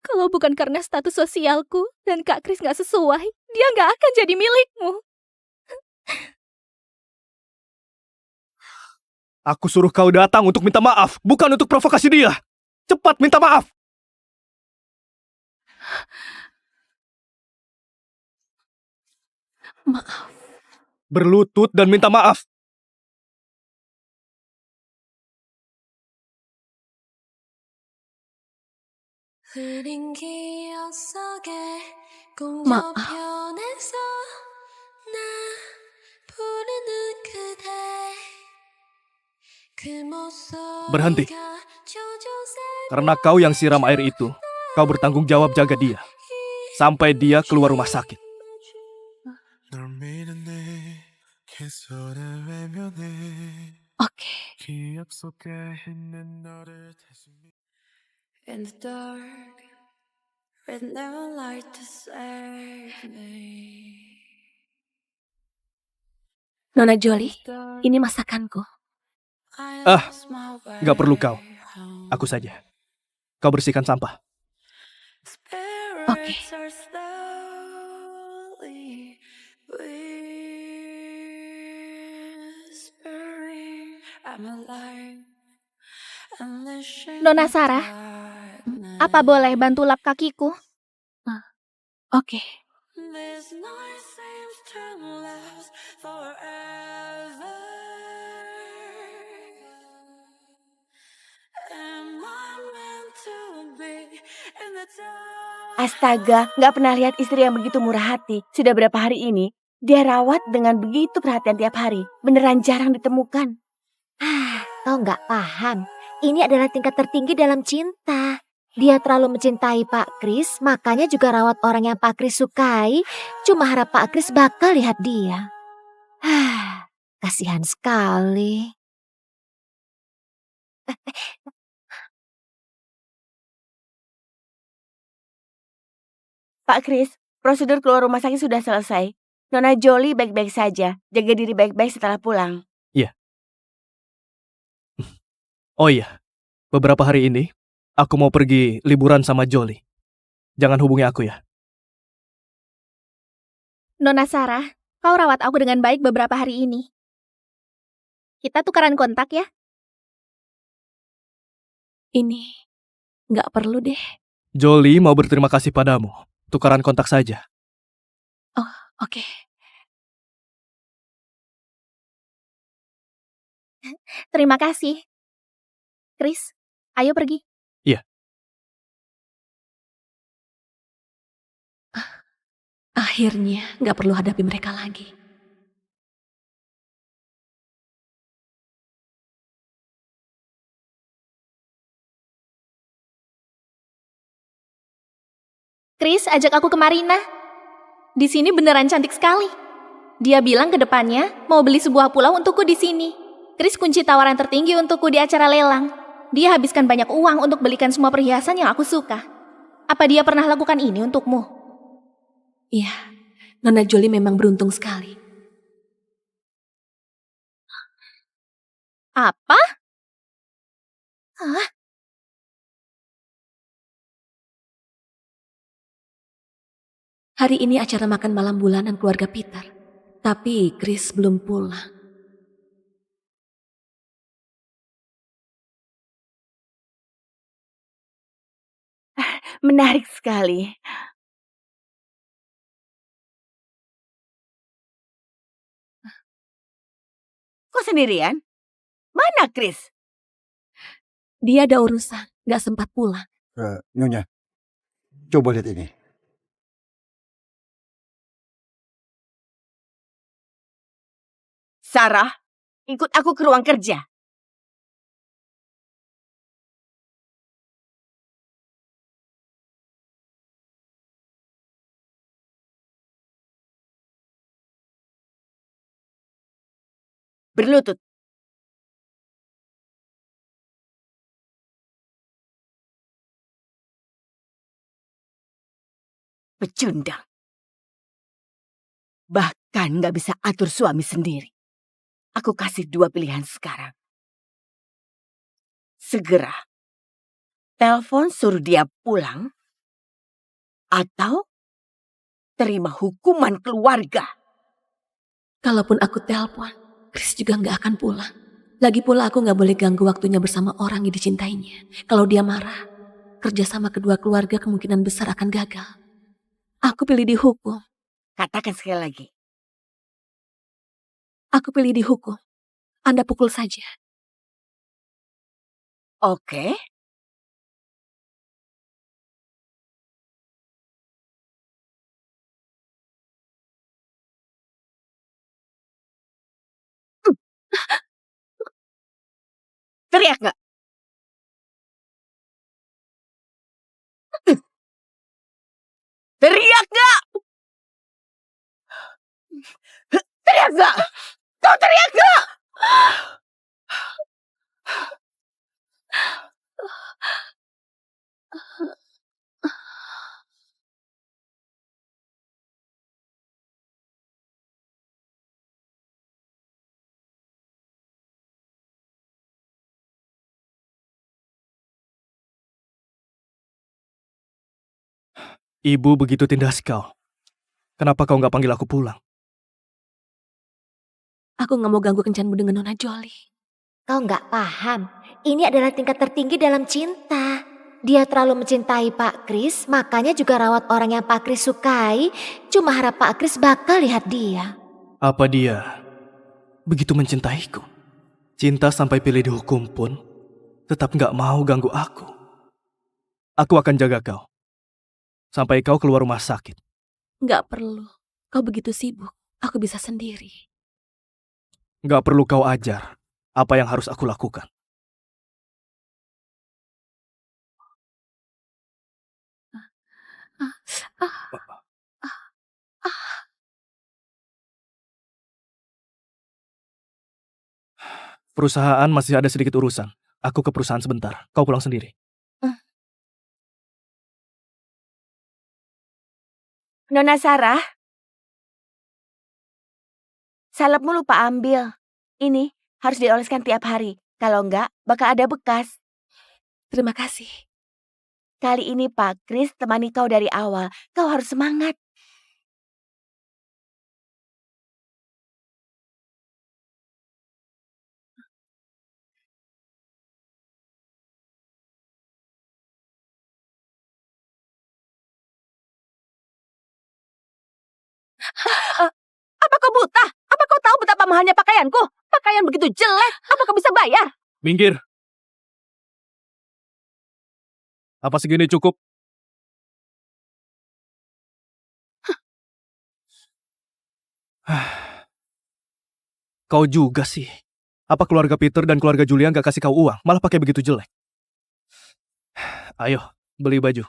Speaker 13: Kalau bukan karena status sosialku dan Kak Kris nggak sesuai, dia nggak akan jadi milikmu.
Speaker 16: Aku suruh kau datang untuk minta maaf, bukan untuk provokasi dia. Cepat minta maaf.
Speaker 13: Maaf.
Speaker 16: Berlutut dan minta maaf.
Speaker 13: Maaf.
Speaker 16: Berhenti. Karena kau yang siram air itu, kau bertanggung jawab jaga dia. Sampai dia keluar rumah sakit.
Speaker 13: Oke.
Speaker 15: In the dark, with no light to save me.
Speaker 13: Nona Jolie, ini masakanku.
Speaker 16: Gak perlu kau. Aku saja. Kau bersihkan sampah.
Speaker 13: Oke. Nona Sarah, apa boleh bantu lap kakiku? Oke.
Speaker 21: Astaga, nggak pernah lihat istri yang begitu murah hati. Sudah berapa hari ini, dia rawat dengan begitu perhatian tiap hari. Beneran jarang ditemukan.
Speaker 22: Kau nggak paham. Ini adalah tingkat tertinggi dalam cinta. Dia terlalu mencintai Pak Kris, makanya juga rawat orang yang Pak Kris sukai. Cuma harap Pak Kris bakal lihat dia. Kasihan sekali.
Speaker 21: Pak Kris, prosedur keluar rumah sakit sudah selesai. Nona Jolie baik-baik saja. Jaga diri baik-baik setelah pulang.
Speaker 16: Iya. Oh iya, beberapa hari ini aku mau pergi liburan sama Jolie. Jangan hubungi aku ya.
Speaker 13: Nona Sarah, kau rawat aku dengan baik beberapa hari ini. Kita tukaran kontak ya. Ini nggak perlu deh.
Speaker 16: Jolie mau berterima kasih padamu. Tukaran kontak saja.
Speaker 13: Oh, oke. Terima kasih. Kris, ayo pergi.
Speaker 16: Iya.
Speaker 13: Akhirnya nggak perlu hadapi mereka lagi.
Speaker 5: Chris, ajak aku ke Marina. Di sini beneran cantik sekali. Dia bilang ke depannya mau beli sebuah pulau untukku di sini. Chris kunci tawaran tertinggi untukku di acara lelang. Dia habiskan banyak uang untuk belikan semua perhiasan yang aku suka. Apa dia pernah lakukan ini untukmu?
Speaker 13: Iya, Nona Jolie memang beruntung sekali.
Speaker 5: Apa? Hah?
Speaker 13: Hari ini acara makan malam bulanan keluarga Peter. Tapi Chris belum pulang.
Speaker 21: Menarik sekali. Kok sendirian? Mana Chris?
Speaker 13: Dia ada urusan, gak sempat pulang.
Speaker 17: Nyonya, coba lihat ini.
Speaker 21: Sarah, ikut aku ke ruang kerja. Berlutut. Pecundang. Bahkan gak bisa atur suami sendiri. Aku kasih 2 pilihan sekarang. Segera. Telepon suruh dia pulang. Atau terima hukuman keluarga.
Speaker 13: Kalaupun aku telepon, Chris juga gak akan pulang. Lagi pula aku gak boleh ganggu waktunya bersama orang yang dicintainya. Kalau dia marah, kerjasama kedua keluarga kemungkinan besar akan gagal. Aku pilih dihukum.
Speaker 21: Katakan sekali lagi.
Speaker 13: Aku pilih dihukum. Anda pukul saja.
Speaker 21: Oke. Teriak gak? Teriak gak? Teriak gak? Kau teriak gak?
Speaker 16: Ibu begitu tindas kau. Kenapa kau nggak panggil aku pulang?
Speaker 13: Aku gak mau ganggu kencanmu dengan Nona Jolie.
Speaker 22: Kau gak paham, ini adalah tingkat tertinggi dalam cinta. Dia terlalu mencintai Pak Chris, makanya juga rawat orang yang Pak Chris sukai. Cuma harap Pak Chris bakal lihat dia.
Speaker 16: Apa dia begitu mencintaiku? Cinta sampai pilih dihukum pun tetap nggak mau ganggu aku. Aku akan jaga kau sampai kau keluar rumah sakit.
Speaker 13: Gak perlu, kau begitu sibuk, aku bisa sendiri.
Speaker 16: Gak perlu kau ajar apa yang harus aku lakukan. Perusahaan masih ada sedikit urusan. Aku ke perusahaan sebentar, kau pulang sendiri.
Speaker 21: Nona Sarah, salepmu lupa ambil. Ini harus dioleskan tiap hari. Kalau enggak, bakal ada bekas.
Speaker 13: Terima kasih.
Speaker 21: Kali ini Pak Chris temani kau dari awal. Kau harus semangat. Apa kau buta? Apa kau tahu betapa mahalnya pakaianku? Pakaian begitu jelek, apa kau bisa bayar?
Speaker 16: Minggir. Apa segini cukup? Kau juga sih. Apa keluarga Peter dan keluarga Julia gak kasih kau uang, malah pakai begitu jelek? Ayo, beli baju.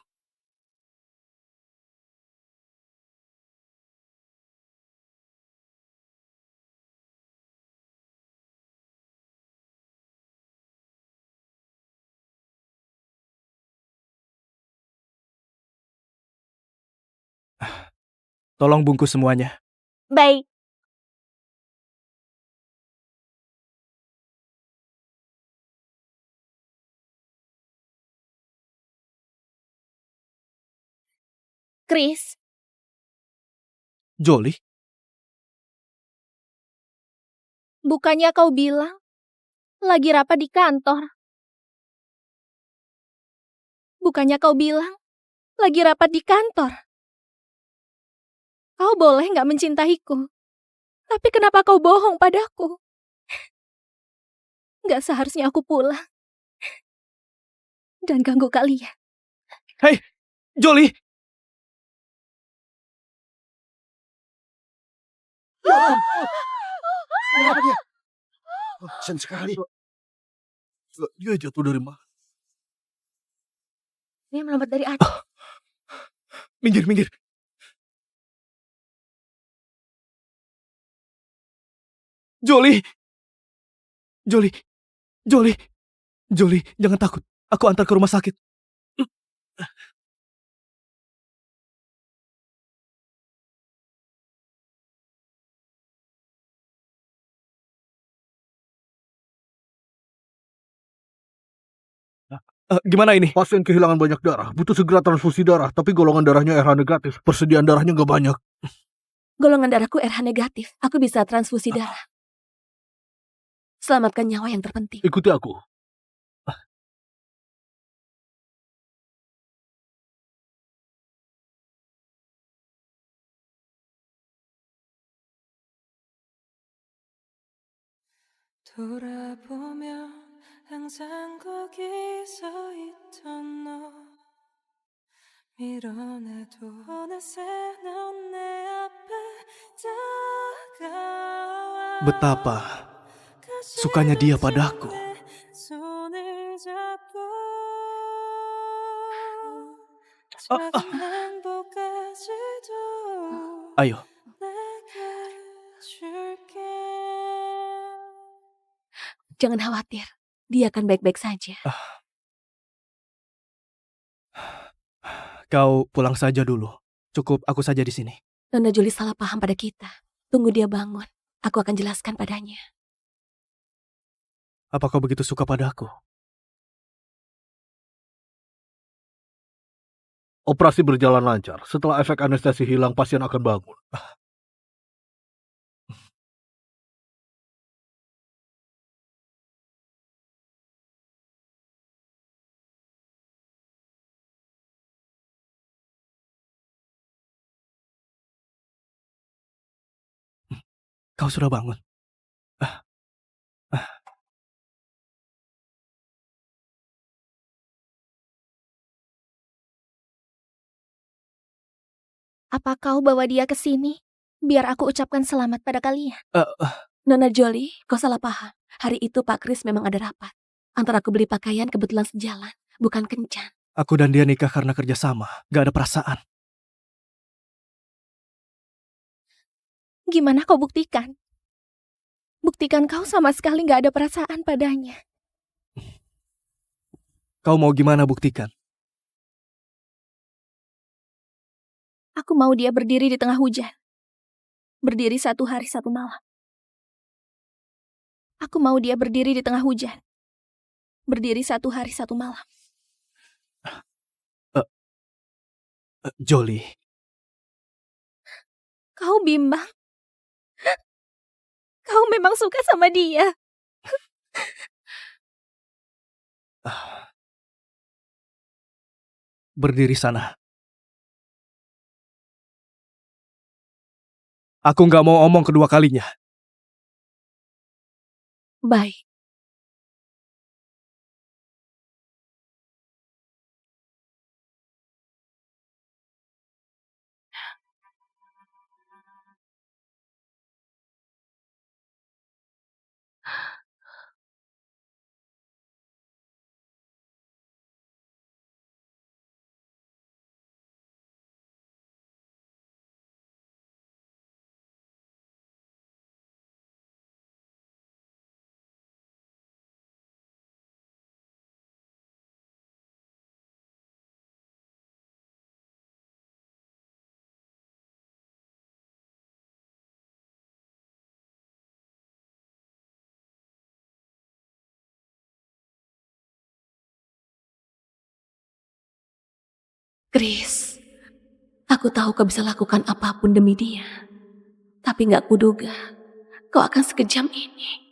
Speaker 16: Tolong bungkus semuanya.
Speaker 21: Baik.
Speaker 5: Chris,
Speaker 16: Jolie,
Speaker 5: bukannya kau bilang lagi rapat di kantor? Bukannya kau bilang lagi rapat di kantor? Kau boleh nggak mencintaiku, tapi kenapa kau bohong padaku? Nggak seharusnya aku pulang dan ganggu kalian.
Speaker 16: Hei, Jolie!
Speaker 17: Ya ampun. Kenapa dia? Oh, kasian sekali.
Speaker 16: Dia jatuh dari mana?
Speaker 21: Dia melompat dari atas.
Speaker 16: Minggir, minggir. Jolie! Jolie! Jolie! Jolie, jangan takut. Aku antar ke rumah sakit. Gimana ini?
Speaker 19: Pasien kehilangan banyak darah, butuh segera transfusi darah, tapi golongan darahnya RH negatif. Persediaan darahnya nggak banyak.
Speaker 13: Golongan darahku RH negatif. Aku bisa transfusi darah. Selamatkan nyawa yang terpenting.
Speaker 19: Ikuti aku.
Speaker 15: 돌아보면 항상 거기 서 있던 너 밀어내도 어느새 넌 내 앞에 다가와
Speaker 16: Betapa sukanya dia padaku.
Speaker 15: 손을 잡고 작은 행복까지도
Speaker 16: Ayo,
Speaker 15: 내게 줄게.
Speaker 13: Jangan khawatir. Dia akan baik-baik saja.
Speaker 16: kau pulang saja dulu. Cukup aku saja di sini.
Speaker 13: Nona Jolie salah paham pada kita. Tunggu dia bangun. Aku akan jelaskan padanya.
Speaker 16: Apa kau begitu suka padaku?
Speaker 19: Operasi berjalan lancar. Setelah efek anestesi hilang, pasien akan bangun.
Speaker 16: Kau sudah bangun.
Speaker 5: Apa kau bawa dia ke sini? Biar aku ucapkan selamat pada kalian.
Speaker 13: Nona Jolie, kau salah paham. Hari itu Pak Chris memang ada rapat. Antara aku beli pakaian kebetulan sejalan. Bukan kencan.
Speaker 16: Aku dan dia nikah karena kerjasama. Gak ada perasaan.
Speaker 5: Gimana kau buktikan? Buktikan kau sama sekali gak ada perasaan padanya.
Speaker 16: Kau mau gimana buktikan?
Speaker 5: Aku mau dia berdiri di tengah hujan. Berdiri 1 hari 1 malam. Aku mau dia berdiri di tengah hujan. Berdiri 1 hari 1 malam.
Speaker 16: Jolie.
Speaker 5: Kau bimbang. Kau memang suka sama dia.
Speaker 16: Berdiri sana. Aku gak mau omong kedua kalinya.
Speaker 13: Baik. Chris, aku tahu kau bisa lakukan apapun demi dia. Tapi gak kuduga kau akan sekejam ini.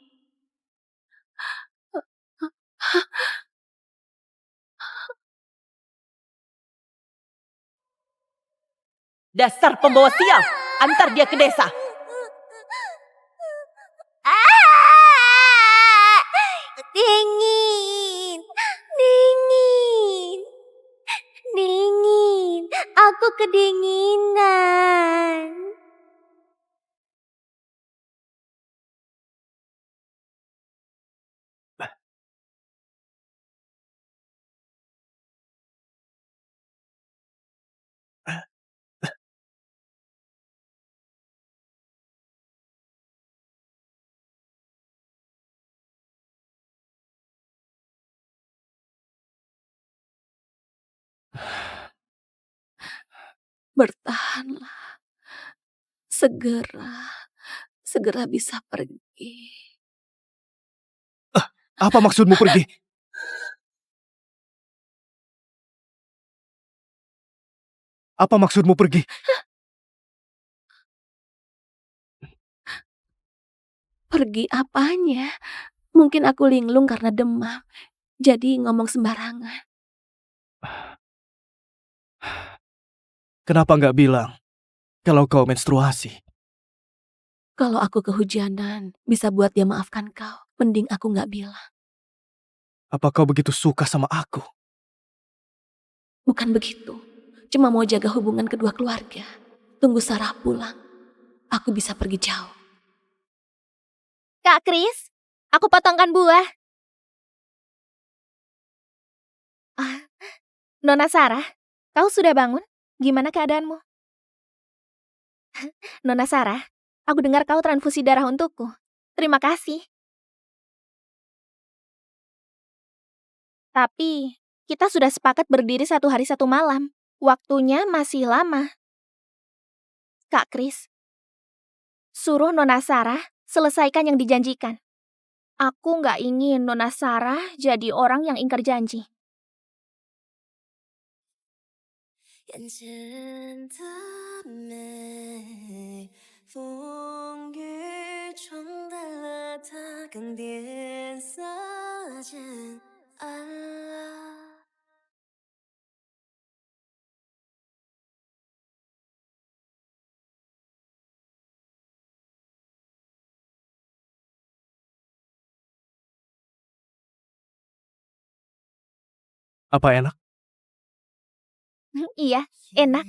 Speaker 14: Dasar pembawa sial, antar dia ke desa.
Speaker 22: Dingin, dingin, dingin. Aku kedinginan.
Speaker 13: Bertahanlah. Segera bisa pergi.
Speaker 16: Apa maksudmu pergi? Apa maksudmu pergi?
Speaker 13: Pergi apanya? Mungkin aku linglung karena demam. Jadi ngomong sembarangan.
Speaker 16: Kenapa nggak bilang kalau kau menstruasi?
Speaker 13: Kalau aku kehujanan, bisa buat dia maafkan kau. Mending aku nggak bilang.
Speaker 16: Apa kau begitu suka sama aku?
Speaker 13: Bukan begitu. Cuma mau jaga hubungan kedua keluarga. Tunggu Sarah pulang. Aku bisa pergi jauh.
Speaker 5: Kak Kris, aku potongkan buah. Nona Sarah, kau sudah bangun? Gimana keadaanmu? Nona Sarah, aku dengar kau transfusi darah untukku. Terima kasih. Tapi, kita sudah sepakat berdiri 1 hari 1 malam. Waktunya masih lama. Kak Kris, suruh Nona Sarah selesaikan yang dijanjikan. Aku nggak ingin Nona Sarah jadi orang yang ingkar janji.
Speaker 15: 眼前的美，风雨冲淡了它，更迭色渐暗了。
Speaker 16: Apa enak?
Speaker 5: Iya, enak.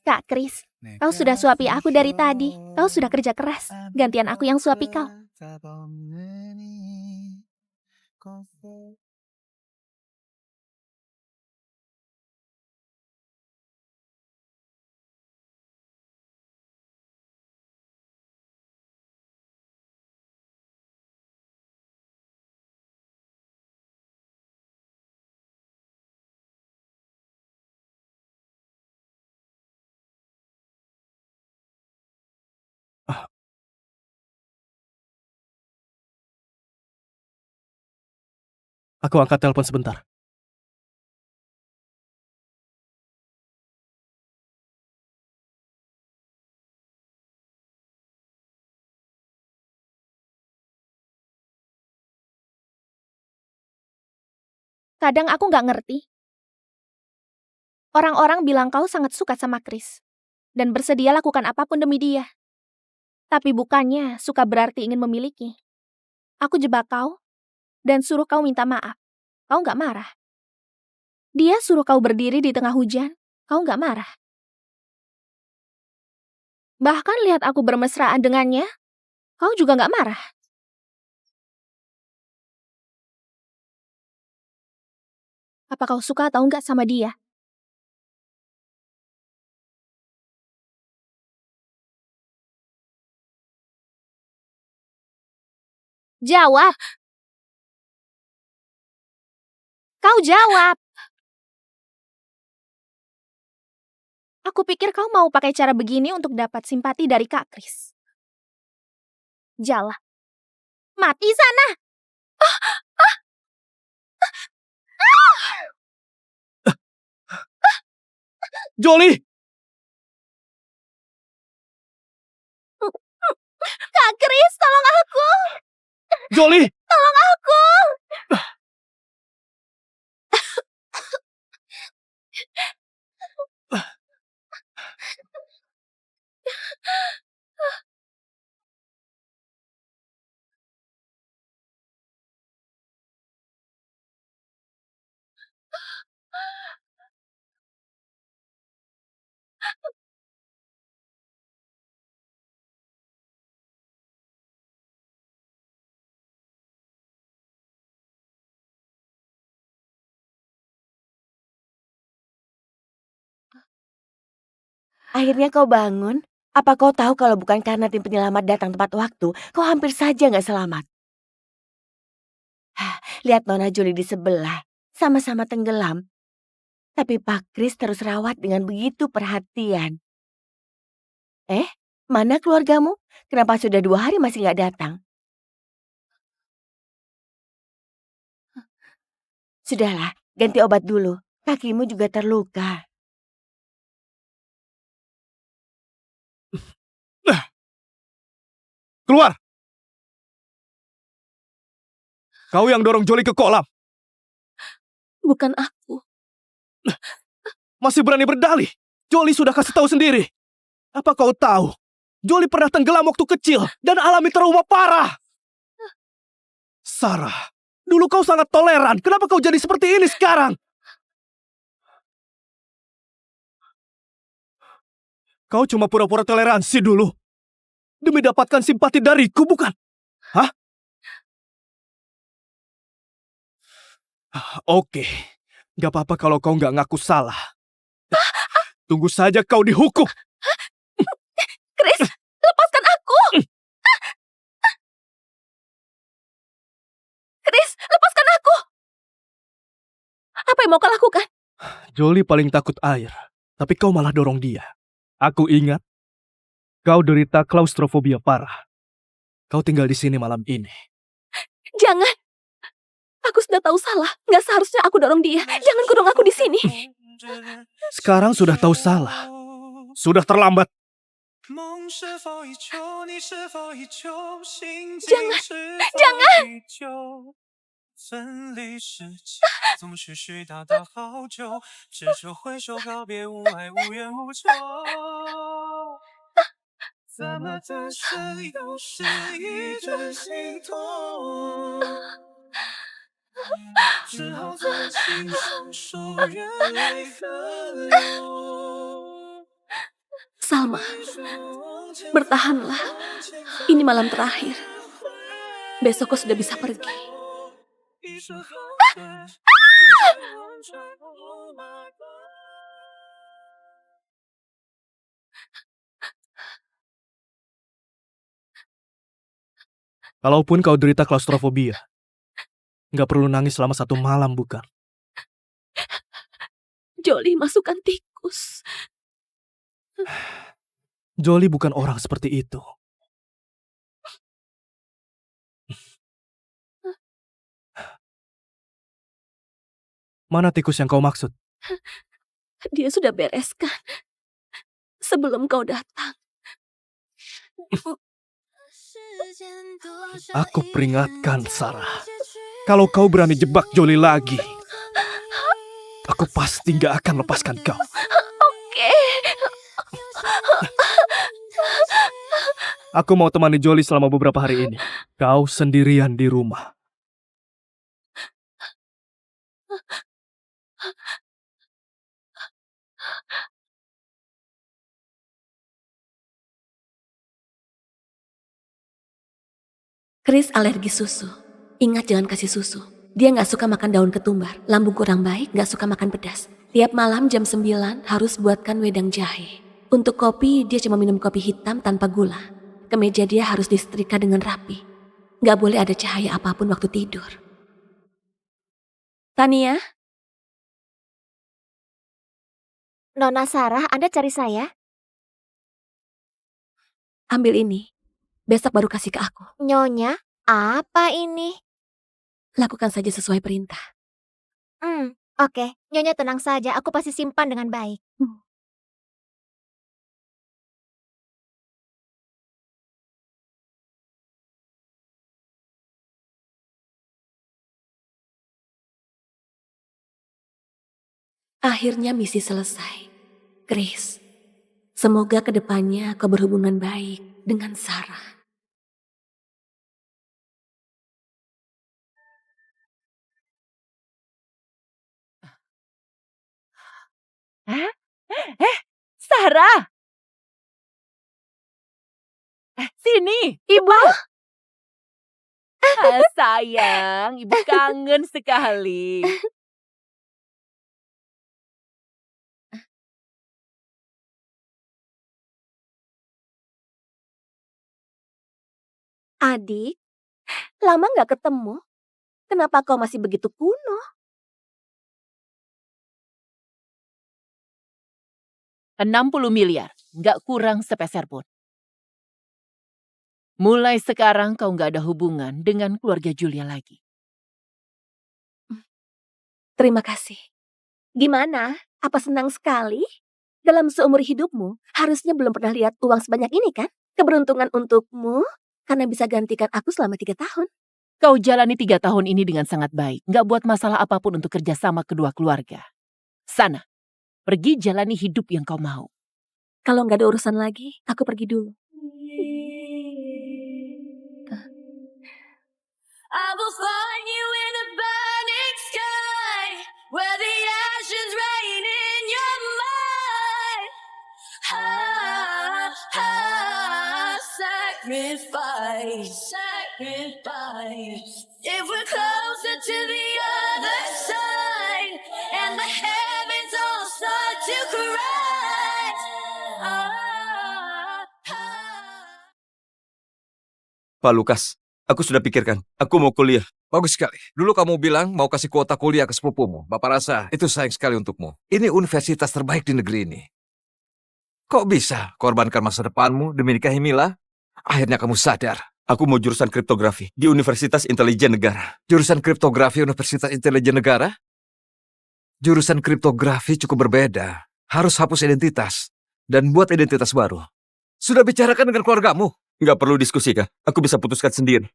Speaker 5: Kak Kris, kau sudah suapi aku dari tadi. Kau sudah kerja keras. Gantian aku yang suapi kau.
Speaker 16: Aku angkat telepon sebentar.
Speaker 5: Kadang aku nggak ngerti. Orang-orang bilang kau sangat suka sama Kris. Dan bersedia lakukan apapun demi dia. Tapi bukannya suka berarti ingin memiliki. Aku jebak kau dan suruh kau minta maaf. Kau nggak marah. Dia suruh kau berdiri di tengah hujan. Kau nggak marah. Bahkan lihat aku bermesraan dengannya, kau juga nggak marah. Apa kau suka atau enggak sama dia? Jawab. Kau jawab. Aku pikir kau mau pakai cara begini untuk dapat simpati dari Kak Kris. Jawab. Mati sana.
Speaker 16: Jolly!
Speaker 22: Kak Kris, tolong aku.
Speaker 16: Jolly!
Speaker 22: Tolong aku. Akhirnya kau bangun. Apa kau tahu kalau bukan karena tim penyelamat datang tepat waktu, kau hampir saja nggak selamat. Lihat Nona Julie di sebelah, sama-sama tenggelam. Tapi Pak Kris terus rawat dengan begitu perhatian. Mana keluargamu? Kenapa sudah 2 hari masih nggak datang? Sudahlah, ganti obat dulu. Kakimu juga terluka.
Speaker 16: Keluar! Kau yang dorong Jolly ke kolam.
Speaker 13: Bukan aku.
Speaker 16: Masih berani berdalih. Jolly sudah kasih tahu sendiri. Apa kau tahu? Jolly pernah tenggelam waktu kecil dan alami trauma parah. Sarah, dulu kau sangat toleran. Kenapa kau jadi seperti ini sekarang? Kau cuma pura-pura toleransi dulu. Demi dapatkan simpati dariku, bukan? Hah? Oke, gak apa-apa kalau kau gak ngaku salah. Tunggu saja kau dihukum.
Speaker 13: Kris, lepaskan aku! Kris, lepaskan aku! Apa yang mau kau lakukan?
Speaker 16: Jolly paling takut air, tapi kau malah dorong dia. Aku ingat, kau derita klaustrofobia parah. Kau tinggal di sini malam ini.
Speaker 13: Jangan! Aku sudah tahu salah. Nggak seharusnya aku dorong dia. Jangan kurung aku di sini.
Speaker 16: Sekarang sudah tahu salah. Sudah terlambat.
Speaker 13: Jangan! Jangan!
Speaker 18: 分离世界总是许大的好久，只求挥手告别无爱无怨无仇。怎么的深又是一阵心痛，只好在心上数眼泪河流。
Speaker 13: Salma, bertahanlah. Ini malam terakhir. Besok kau sudah bisa pergi.
Speaker 16: Kalaupun kau derita klaustrofobia, nggak perlu nangis selama 1 malam, bukan?
Speaker 13: Jolly masukkan tikus.
Speaker 16: Jolly bukan orang seperti itu. Mana tikus yang kau maksud?
Speaker 13: Dia sudah bereskan sebelum kau datang.
Speaker 16: Aku peringatkan, Sarah. Kalau kau berani jebak Jolly lagi, aku pasti gak akan lepaskan kau.
Speaker 13: Oke.
Speaker 16: Aku mau temani Jolly selama beberapa hari ini. Kau sendirian di rumah.
Speaker 13: Kris alergi susu. Ingat jangan kasih susu. Dia gak suka makan daun ketumbar. Lambung kurang baik, gak suka makan pedas. Tiap malam jam 9 harus buatkan wedang jahe. Untuk kopi, dia cuma minum kopi hitam tanpa gula. Kemeja dia harus disetrika dengan rapi. Gak boleh ada cahaya apapun waktu tidur. Tania?
Speaker 22: Nona Sarah, Anda cari saya?
Speaker 13: Ambil ini. Besok baru kasih ke aku.
Speaker 22: Nyonya, apa ini?
Speaker 13: Lakukan saja sesuai perintah.
Speaker 22: Oke. Nyonya tenang saja, aku pasti simpan dengan baik.
Speaker 13: Akhirnya misi selesai. Chris, semoga kedepannya kau berhubungan baik dengan Sarah.
Speaker 14: Hah? Sarah! Sini, Ibu. Sayang, Ibu kangen sekali.
Speaker 21: Adik, lama nggak ketemu? Kenapa kau masih begitu kuno?
Speaker 14: 60 miliar, nggak kurang sepeser pun. Mulai sekarang kau nggak ada hubungan dengan keluarga Julia lagi.
Speaker 21: Terima kasih. Gimana? Apa senang sekali? Dalam seumur hidupmu, harusnya belum pernah lihat uang sebanyak ini kan? Keberuntungan untukmu, karena bisa gantikan aku selama 3 tahun.
Speaker 14: Kau jalani 3 tahun ini dengan sangat baik. Nggak buat masalah apapun untuk kerjasama kedua keluarga. Sana, pergi jalani hidup yang kau mau.
Speaker 21: Kalau nggak ada urusan lagi, aku pergi dulu.
Speaker 15: I will find you in a burning sky, where the ashes rain in your mind. Sacrifice. If we're closer to the other side, and the heavens all start to cry.
Speaker 6: Pak Lukas, aku sudah pikirkan. Aku mau kuliah. Bagus sekali. Dulu kamu bilang mau kasih kuota kuliah ke sepupumu. Bapak rasa itu sayang sekali untukmu. Ini universitas terbaik di negeri ini. Kok bisa korbankan masa depanmu demi nikahi Mila? Akhirnya kamu sadar. Aku mau jurusan kriptografi di Universitas Intelijen Negara. Jurusan kriptografi Universitas Intelijen Negara? Jurusan kriptografi cukup berbeda. Harus hapus identitas dan buat identitas baru. Sudah bicarakan dengan keluargamu? Nggak perlu diskusikan. Aku bisa putuskan sendiri.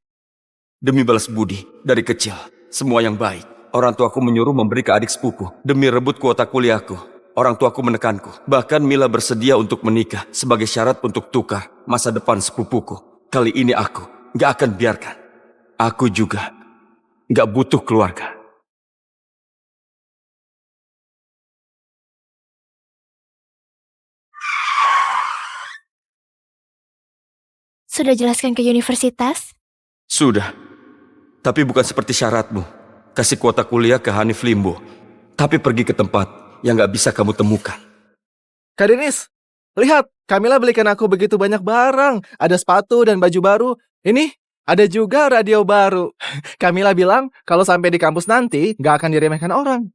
Speaker 6: Demi balas budi dari kecil, semua yang baik. Orang tuaku menyuruh memberi ke adik sepupu demi rebut kuota kuliahku. Orang tuaku menekanku. Bahkan Mila bersedia untuk menikah sebagai syarat untuk tukar masa depan sepupuku. Kali ini aku nggak akan biarkan. Aku juga nggak butuh keluarga.
Speaker 22: Sudah jelaskan ke universitas?
Speaker 6: Sudah. Tapi bukan seperti syaratmu. Kasih kuota kuliah ke Hanif Limbo. Tapi pergi ke tempat yang nggak bisa kamu temukan.
Speaker 16: Kak Denis, lihat, Kamila belikan aku begitu banyak barang. Ada sepatu dan baju baru. Ini, ada juga radio baru. Kamila bilang, kalau sampai di kampus nanti, gak akan diremehkan orang.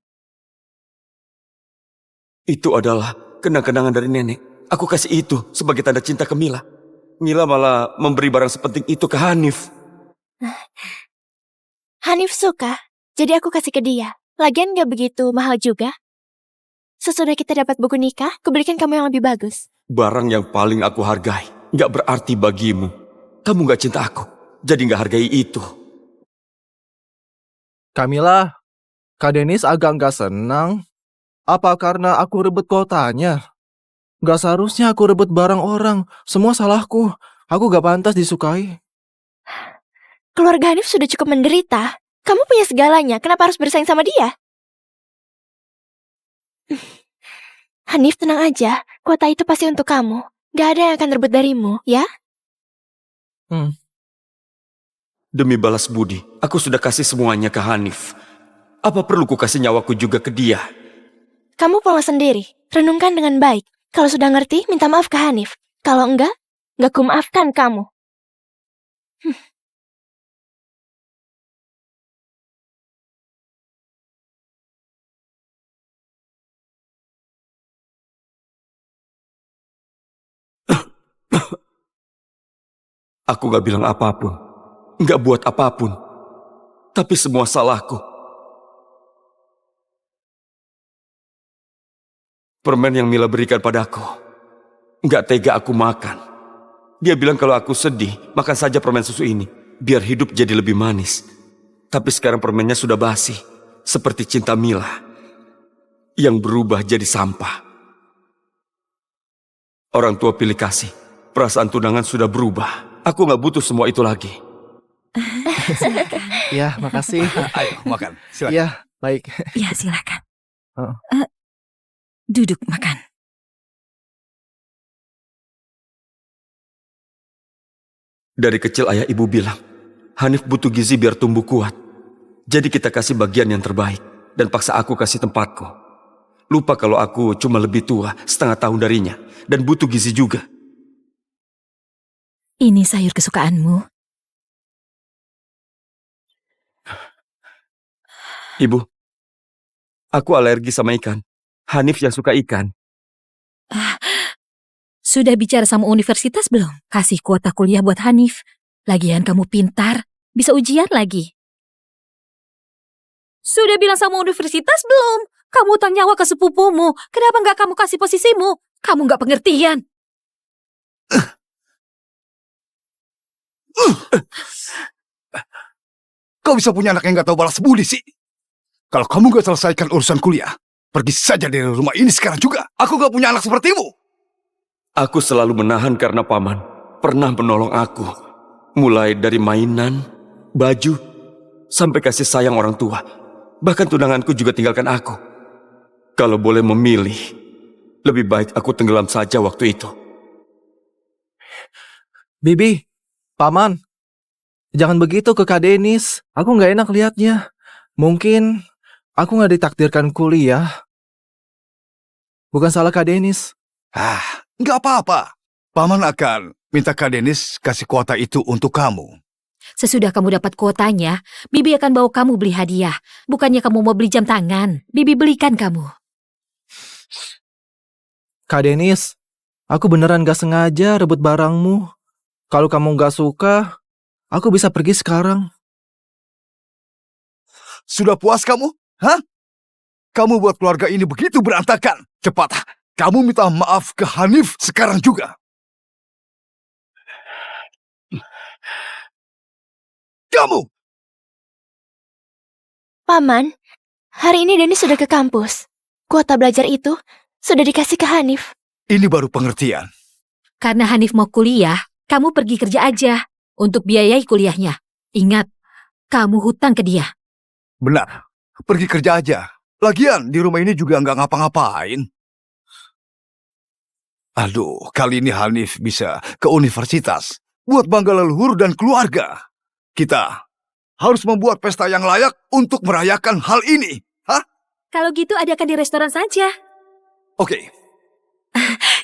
Speaker 6: Itu adalah kenang-kenangan dari nenek. Aku kasih itu sebagai tanda cinta ke Mila. Mila malah memberi barang sepenting itu ke Hanif.
Speaker 22: Hanif suka, jadi aku kasih ke dia. Lagian gak begitu mahal juga. Sesudah kita dapat buku nikah, aku belikan kamu yang lebih bagus.
Speaker 6: Barang yang paling aku hargai gak berarti bagimu. Kamu gak cinta aku, jadi gak hargai itu.
Speaker 16: Kamila, Kak Denis agak gak senang. Apa karena aku rebut kuotanya? Gak seharusnya aku rebut barang orang. Semua salahku. Aku gak pantas disukai.
Speaker 22: Keluarga Hanif sudah cukup menderita. Kamu punya segalanya, kenapa harus bersaing sama dia? Hanif, tenang aja. Kuota itu pasti untuk kamu. Gak ada yang akan rebut darimu, ya?
Speaker 6: Demi balas budi, aku sudah kasih semuanya ke Hanif. Apa perlu ku kasih nyawaku juga ke dia?
Speaker 22: Kamu pulang sendiri. Renungkan dengan baik. Kalau sudah ngerti, minta maaf ke Hanif. Kalau enggak, gak ku maafkan kamu.
Speaker 6: Aku gak bilang apapun, gak buat apapun, tapi semua salahku. Permen yang Mila berikan padaku. Nggak tega aku makan. Dia bilang kalau aku sedih, makan saja permen susu ini. Biar hidup jadi lebih manis. Tapi sekarang permennya sudah basi. Seperti cinta Mila. Yang berubah jadi sampah. Orang tua pilih kasih. Perasaan tunangan sudah berubah. Aku nggak butuh semua itu lagi.
Speaker 19: Ya, makasih.
Speaker 16: Ayo, makan. Silakan.
Speaker 19: Ya, baik.
Speaker 8: Ya, silakan. Duduk makan.
Speaker 6: Dari kecil ayah ibu bilang, Hanif butuh gizi biar tumbuh kuat. Jadi kita kasih bagian yang terbaik. Dan paksa aku kasih tempatku. Lupa kalau aku cuma lebih tua, setengah tahun darinya. Dan butuh gizi juga.
Speaker 8: Ini sayur kesukaanmu.
Speaker 6: Ibu, aku alergi sama ikan. Hanif yang suka ikan.
Speaker 8: Sudah bicara sama universitas belum? Kasih kuota kuliah buat Hanif. Lagian kamu pintar, bisa ujian lagi. Sudah bilang sama universitas belum? Kamu utang nyawa ke sepupumu. Kenapa nggak kamu kasih posisimu? Kamu nggak pengertian.
Speaker 17: Kau bisa punya anak yang nggak tahu balas budi sih? Kalau kamu nggak selesaikan urusan kuliah, pergi saja dari rumah ini sekarang juga. Aku nggak punya anak sepertimu.
Speaker 6: Aku selalu menahan karena paman pernah menolong aku. Mulai dari mainan, baju, sampai kasih sayang orang tua. Bahkan tunanganku juga tinggalkan aku. Kalau boleh memilih, lebih baik aku tenggelam saja waktu itu.
Speaker 19: Bibi, Paman, jangan begitu ke Kak Denis. Aku nggak enak liatnya. Mungkin aku nggak ditakdirkan kuliah. Bukan salah Kak Denis.
Speaker 17: Nggak apa-apa. Paman akan minta Kak Denis kasih kuota itu untuk kamu.
Speaker 8: Sesudah kamu dapat kuotanya, Bibi akan bawa kamu beli hadiah. Bukannya kamu mau beli jam tangan, Bibi belikan kamu.
Speaker 19: Kak Denis, aku beneran gak sengaja rebut barangmu. Kalau kamu gak suka, aku bisa pergi sekarang.
Speaker 17: Sudah puas kamu? Hah? Kamu buat keluarga ini begitu berantakan. Cepat, kamu minta maaf ke Hanif sekarang juga. Kamu!
Speaker 21: Paman, hari ini Denis sudah ke kampus. Kuota belajar itu sudah dikasih ke Hanif.
Speaker 17: Ini baru pengertian.
Speaker 8: Karena Hanif mau kuliah, kamu pergi kerja aja untuk biayai kuliahnya. Ingat, kamu hutang ke dia.
Speaker 17: Benar, pergi kerja aja. Lagian di rumah ini juga nggak ngapa-ngapain. Aduh, kali ini Hanif bisa ke universitas. Buat bangga leluhur dan keluarga. Kita harus membuat pesta yang layak untuk merayakan hal ini. Hah?
Speaker 8: Kalau gitu adakan di restoran saja.
Speaker 17: Oke.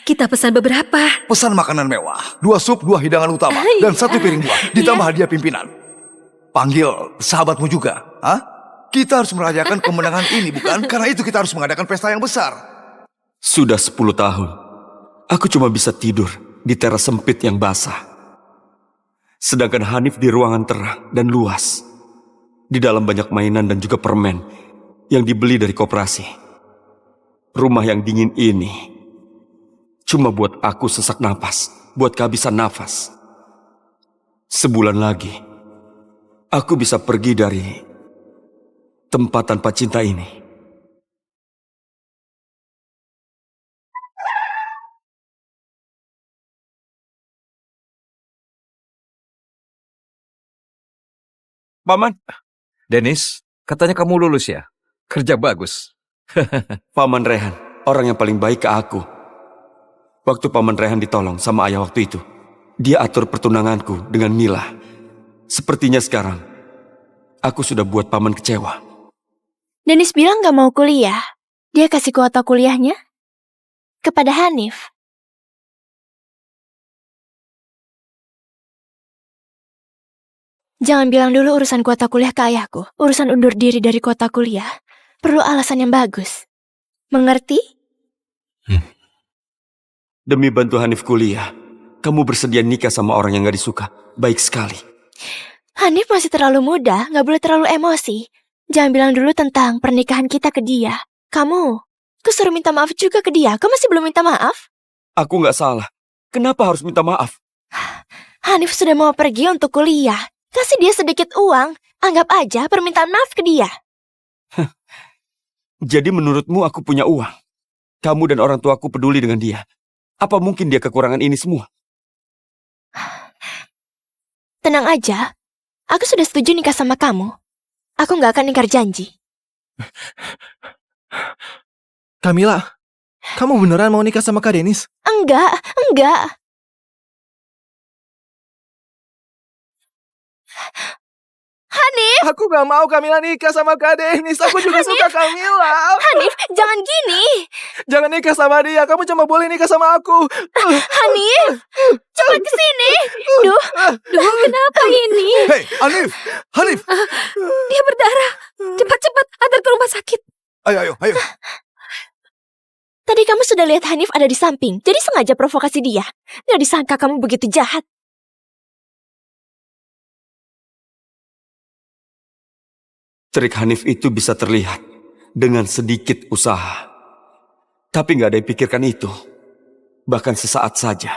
Speaker 8: Kita pesan beberapa.
Speaker 17: Pesan makanan mewah. 2 sup, 2 hidangan utama. Dan 1 piring buah. Ditambah hadiah pimpinan. Panggil sahabatmu juga. Hah? Kita harus merayakan kemenangan ini, bukan? Karena itu kita harus mengadakan pesta yang besar.
Speaker 6: Sudah 10 tahun. Aku cuma bisa tidur di teras sempit yang basah. Sedangkan Hanif di ruangan terang dan luas. Di dalam banyak mainan dan juga permen yang dibeli dari koperasi. Rumah yang dingin ini cuma buat aku sesak napas, buat kehabisan nafas. Sebulan lagi, aku bisa pergi dari tempat tanpa cinta ini. Paman, Denis, katanya kamu lulus ya? Kerja bagus. Paman Rehan, orang yang paling baik ke aku. Waktu Paman Rehan ditolong sama ayah waktu itu, dia atur pertunanganku dengan Mila. Sepertinya sekarang, aku sudah buat Paman kecewa.
Speaker 21: Denis bilang gak mau kuliah. Dia kasih kuota kuliahnya kepada Hanif. Jangan bilang dulu urusan kuota kuliah ke ayahku. Urusan undur diri dari kuota kuliah perlu alasan yang bagus. Mengerti?
Speaker 6: Demi bantu Hanif kuliah, kamu bersedia nikah sama orang yang gak disuka. Baik sekali.
Speaker 21: Hanif masih terlalu muda, gak boleh terlalu emosi. Jangan bilang dulu tentang pernikahan kita ke dia. Kamu
Speaker 13: Kusuruh minta maaf juga ke dia. Kau masih belum minta maaf?
Speaker 6: Aku nggak salah. Kenapa harus minta maaf?
Speaker 13: Hanif sudah mau pergi untuk kuliah. Kasih dia sedikit uang. Anggap aja permintaan maaf ke dia.
Speaker 6: Jadi menurutmu aku punya uang? Kamu dan orang tuaku peduli dengan dia. Apa mungkin dia kekurangan ini semua?
Speaker 13: Tenang aja. Aku sudah setuju nikah sama kamu. Aku nggak akan ingkar janji.
Speaker 19: Camilla, kamu beneran mau nikah sama Kak Denis?
Speaker 13: Enggak. Hanif!
Speaker 19: Aku gak mau Camilla nikah sama Kak Denis. Aku juga suka Camilla.
Speaker 13: Hanif, jangan gini.
Speaker 19: Jangan nikah sama dia. Kamu cuma boleh nikah sama aku.
Speaker 13: Hanif, cepat kesini. Duh, kenapa ini?
Speaker 17: Hei, Hanif.
Speaker 13: Dia berdarah. Cepat, antar ke rumah sakit.
Speaker 17: Ayo.
Speaker 13: Tadi kamu sudah lihat Hanif ada di samping. Jadi sengaja provokasi dia. Gak disangka kamu begitu jahat.
Speaker 6: Trik Hanif itu bisa terlihat dengan sedikit usaha. Tapi nggak ada yang pikirkan itu. Bahkan sesaat saja.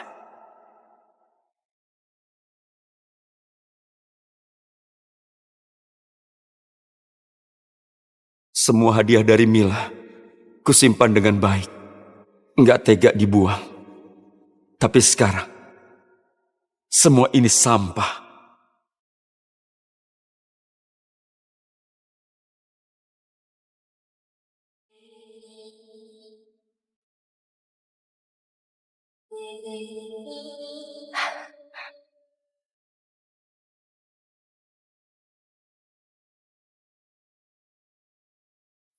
Speaker 6: Semua hadiah dari Mila, kusimpan dengan baik. Nggak tega dibuang. Tapi sekarang, semua ini sampah.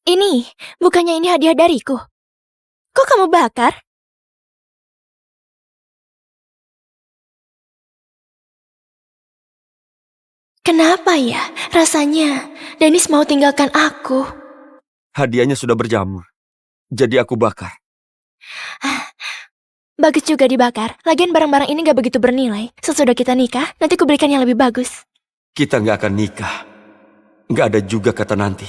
Speaker 13: Ini, bukannya ini hadiah dariku. Kok kamu bakar? Kenapa ya? Rasanya Dennis mau tinggalkan aku.
Speaker 6: Hadiahnya sudah berjamur. Jadi aku bakar.
Speaker 13: Bagus juga dibakar. Lagian barang-barang ini gak begitu bernilai. Sesudah kita nikah, nanti ku belikan yang lebih bagus.
Speaker 6: Kita nggak akan nikah. Nggak ada juga kata nanti.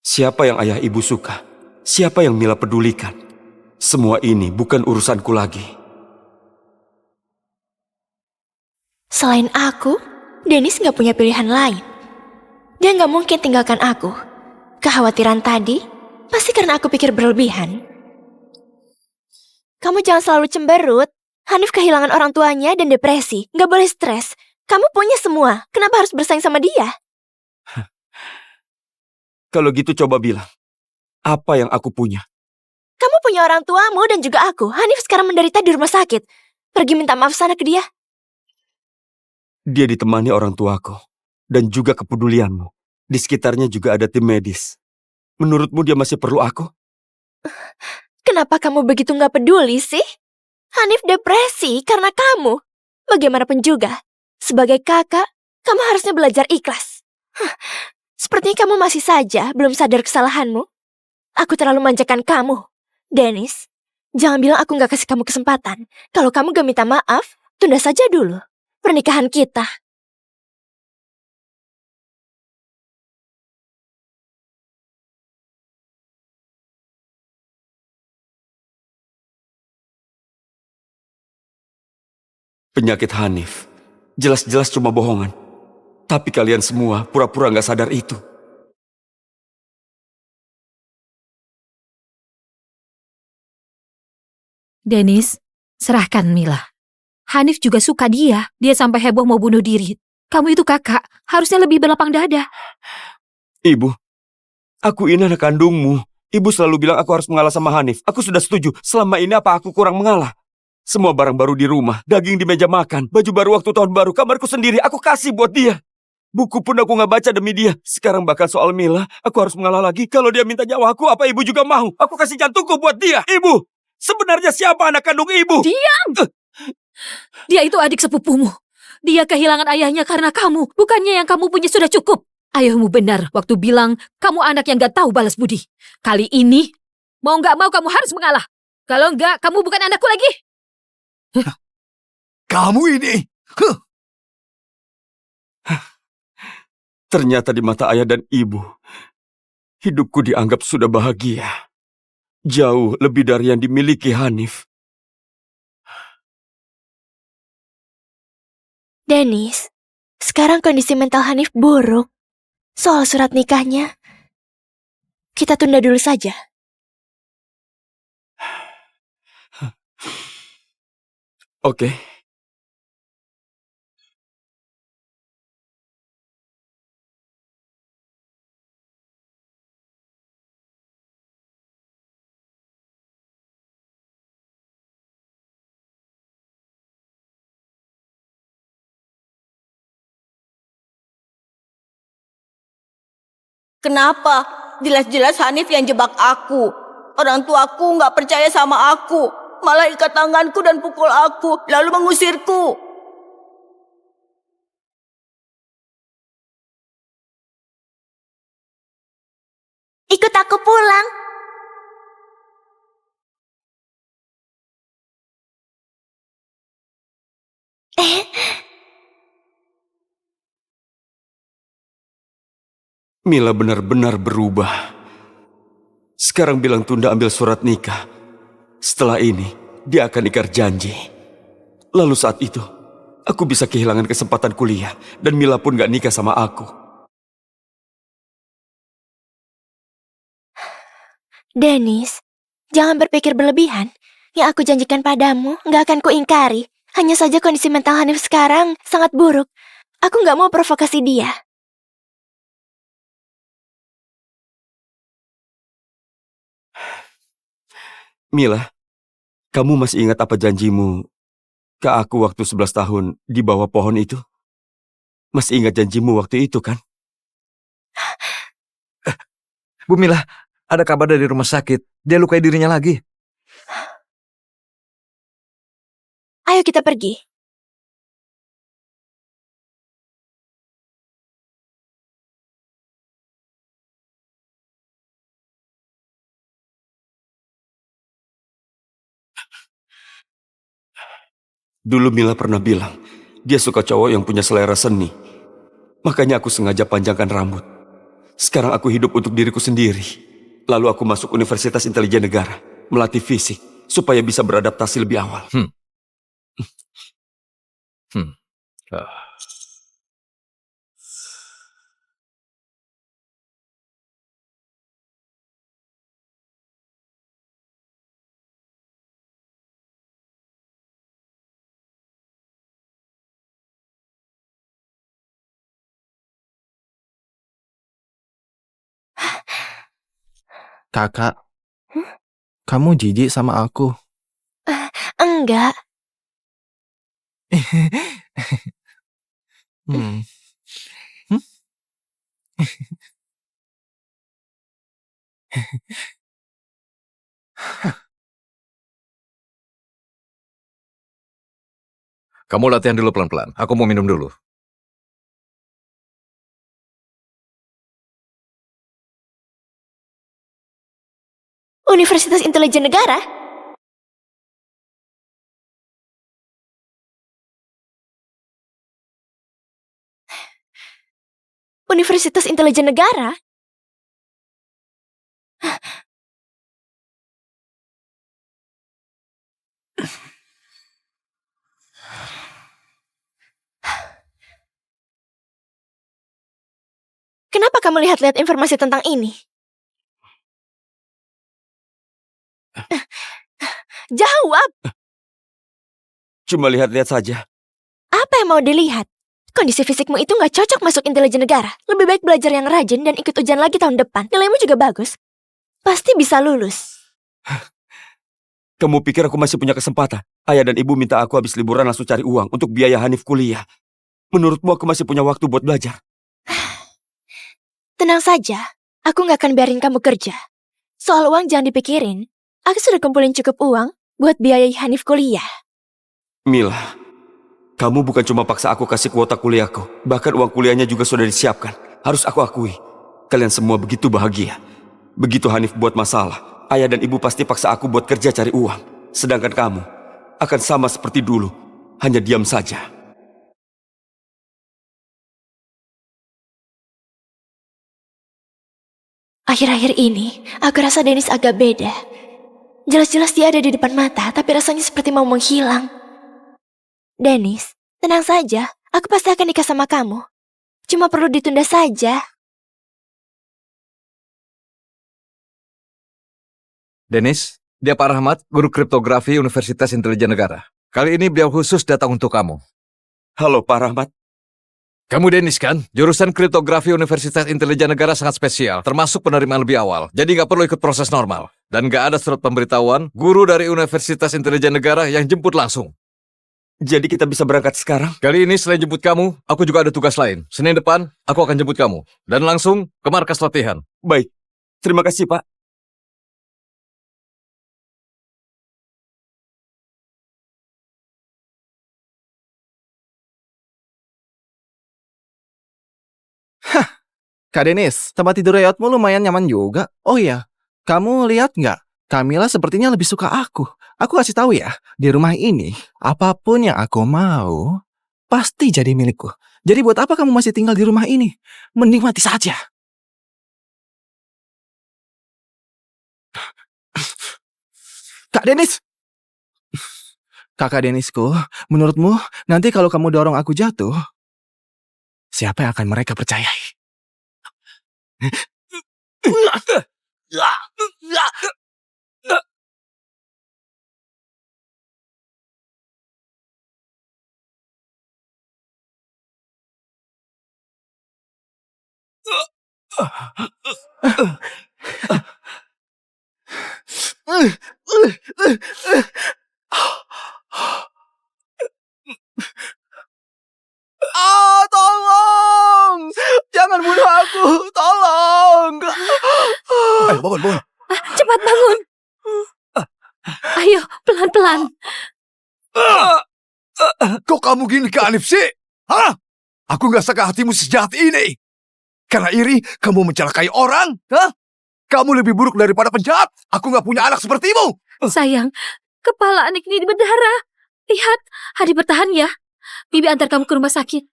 Speaker 6: Siapa yang ayah ibu suka? Siapa yang Mila pedulikan? Semua ini bukan urusanku lagi.
Speaker 13: Selain aku, Dennis gak punya pilihan lain. Dia gak mungkin tinggalkan aku. Kekhawatiran tadi pasti karena aku pikir berlebihan. Kamu jangan selalu cemberut. Hanif kehilangan orang tuanya dan depresi. Gak boleh stres. Kamu punya semua. Kenapa harus bersaing sama dia?
Speaker 6: Kalau gitu coba bilang, apa yang aku punya?
Speaker 13: Kamu punya orang tuamu dan juga aku. Hanif sekarang menderita di rumah sakit. Pergi minta maaf sana ke dia.
Speaker 6: Dia ditemani orang tuaku dan juga kepedulianmu. Di sekitarnya juga ada tim medis. Menurutmu dia masih perlu aku?
Speaker 13: Kenapa kamu begitu gak peduli sih? Hanif depresi karena kamu. Bagaimanapun juga, sebagai kakak, kamu harusnya belajar ikhlas. Sepertinya kamu masih saja belum sadar kesalahanmu. Aku terlalu manjakan kamu. Dennis, jangan bilang aku gak kasih kamu kesempatan. Kalau kamu gak minta maaf, tunda saja dulu pernikahan kita.
Speaker 6: Penyakit Hanif jelas-jelas cuma bohongan. Tapi kalian semua pura-pura gak sadar itu.
Speaker 8: Dennis, serahkan Mila. Hanif juga suka dia. Dia sampai heboh mau bunuh diri. Kamu itu kakak, harusnya lebih berlapang dada.
Speaker 6: Ibu, aku ini anak kandungmu. Ibu selalu bilang aku harus mengalah sama Hanif. Aku sudah setuju. Selama ini apa aku kurang mengalah? Semua barang baru di rumah, daging di meja makan, baju baru waktu tahun baru, kamarku sendiri, aku kasih buat dia. Buku pun aku gak baca demi dia. Sekarang bahkan soal Mila, aku harus mengalah lagi. Kalau dia minta nyawaku, apa ibu juga mau? Aku kasih jantungku buat dia. Ibu, sebenarnya siapa anak kandung ibu?
Speaker 8: Diam! Dia itu adik sepupumu. Dia kehilangan ayahnya karena kamu. Bukannya yang kamu punya sudah cukup. Ayahmu benar waktu bilang kamu anak yang gak tahu balas budi. Kali ini, mau gak mau kamu harus mengalah. Kalau enggak, kamu bukan anakku lagi.
Speaker 17: Kamu ini...
Speaker 2: Ternyata di mata ayah dan ibu, hidupku dianggap sudah bahagia. Jauh lebih dari yang dimiliki Hanif.
Speaker 22: Dennis, sekarang kondisi mental Hanif buruk. Soal surat nikahnya, kita tunda dulu saja.
Speaker 2: Oke.
Speaker 10: Kenapa? Jelas-jelas Hanif yang jebak aku. Orang tuaku nggak percaya sama aku. Malah ikat tanganku dan pukul aku, lalu mengusirku.
Speaker 22: Ikut aku pulang.
Speaker 2: Mila benar-benar berubah. Sekarang bilang tunda ambil surat nikah. Setelah ini, dia akan ingkar janji. Lalu saat itu, aku bisa kehilangan kesempatan kuliah. Dan Mila pun gak nikah sama aku.
Speaker 22: Dennis, jangan berpikir berlebihan. Yang aku janjikan padamu gak akan kuingkari. Hanya saja kondisi mental Hanif sekarang sangat buruk. Aku gak mau provokasi dia.
Speaker 2: Mila, kamu masih ingat apa janjimu ke aku waktu 11 tahun di bawah pohon itu? Masih ingat janjimu waktu itu kan?
Speaker 6: Bu Mila, ada kabar dari rumah sakit. Dia lukai dirinya lagi.
Speaker 22: Ayo kita pergi.
Speaker 2: Dulu Mila pernah bilang, dia suka cowok yang punya selera seni. Makanya aku sengaja panjangkan rambut. Sekarang aku hidup untuk diriku sendiri. Lalu aku masuk Universitas Intelijen Negara, melatih fisik, supaya bisa beradaptasi lebih awal.
Speaker 19: Kakak, kamu jijik sama aku.
Speaker 22: Enggak.
Speaker 6: Kamu latihan dulu pelan-pelan. Aku mau minum dulu.
Speaker 22: Universitas Intelijen Negara? Universitas Intelijen Negara? Kenapa kamu lihat-lihat informasi tentang ini? Jawab!
Speaker 2: Cuma lihat-lihat saja.
Speaker 22: Apa yang mau dilihat? Kondisi fisikmu itu nggak cocok masuk intelijen negara. Lebih baik belajar yang rajin dan ikut ujian lagi tahun depan. Nilaimu juga bagus. Pasti bisa lulus.
Speaker 2: Kamu pikir aku masih punya kesempatan? Ayah dan ibu minta aku habis liburan langsung cari uang untuk biaya Hanif kuliah. Menurutmu aku masih punya waktu buat belajar?
Speaker 22: Tenang saja, aku nggak akan biarin kamu kerja. Soal uang jangan dipikirin. Aku sudah kumpulin cukup uang buat biayai Hanif kuliah.
Speaker 2: Mila, kamu bukan cuma paksa aku kasih kuota kuliahku. Bahkan uang kuliahnya juga sudah disiapkan. Harus aku akui, kalian semua begitu bahagia. Begitu Hanif buat masalah, ayah dan ibu pasti paksa aku buat kerja cari uang. Sedangkan kamu akan sama seperti dulu, hanya diam saja.
Speaker 22: Akhir-akhir ini, aku rasa Dennis agak beda. Jelas-jelas dia ada di depan mata, tapi rasanya seperti mau menghilang. Dennis, tenang saja. Aku pasti akan nikah sama kamu. Cuma perlu ditunda saja.
Speaker 6: Dennis, dia Pak Rahmat, guru kriptografi Universitas Intelijen Negara. Kali ini beliau khusus datang untuk kamu.
Speaker 2: Halo Pak Rahmat.
Speaker 6: Kamu Dennis kan? Jurusan kriptografi Universitas Intelijen Negara sangat spesial, termasuk penerimaan lebih awal. Jadi nggak perlu ikut proses normal. Dan nggak ada surat pemberitahuan, guru dari Universitas Intelijen Negara yang jemput langsung.
Speaker 2: Jadi kita bisa berangkat sekarang?
Speaker 6: Kali ini selain jemput kamu, aku juga ada tugas lain. Senin depan, aku akan jemput kamu. Dan langsung ke markas latihan.
Speaker 2: Baik, terima kasih Pak.
Speaker 19: Kak Denis, tempat tidur Reyotmu lumayan nyaman juga. Oh iya, kamu lihat nggak? Camilla sepertinya lebih suka aku. Aku kasih tahu ya, di rumah ini, apapun yang aku mau, pasti jadi milikku. Jadi buat apa kamu masih tinggal di rumah ini? Mending mati saja. Kak Denis! Kakak Denisku, menurutmu nanti kalau kamu dorong aku jatuh, siapa yang akan mereka percayai? Tolong! Jangan bunuh aku! Tolong!
Speaker 17: Ayo, bangun.
Speaker 8: Cepat bangun. Ayo, pelan-pelan.
Speaker 17: Kok kamu gini ke Hanif sih? Hah? Aku gak suka hatimu sejahat ini. Karena iri, kamu mencelakai orang? Hah? Kamu lebih buruk daripada penjahat. Aku gak punya anak sepertimu.
Speaker 8: Sayang, kepala anak ini berdarah. Lihat, Hadi bertahan ya. Bibi antar kamu ke rumah sakit.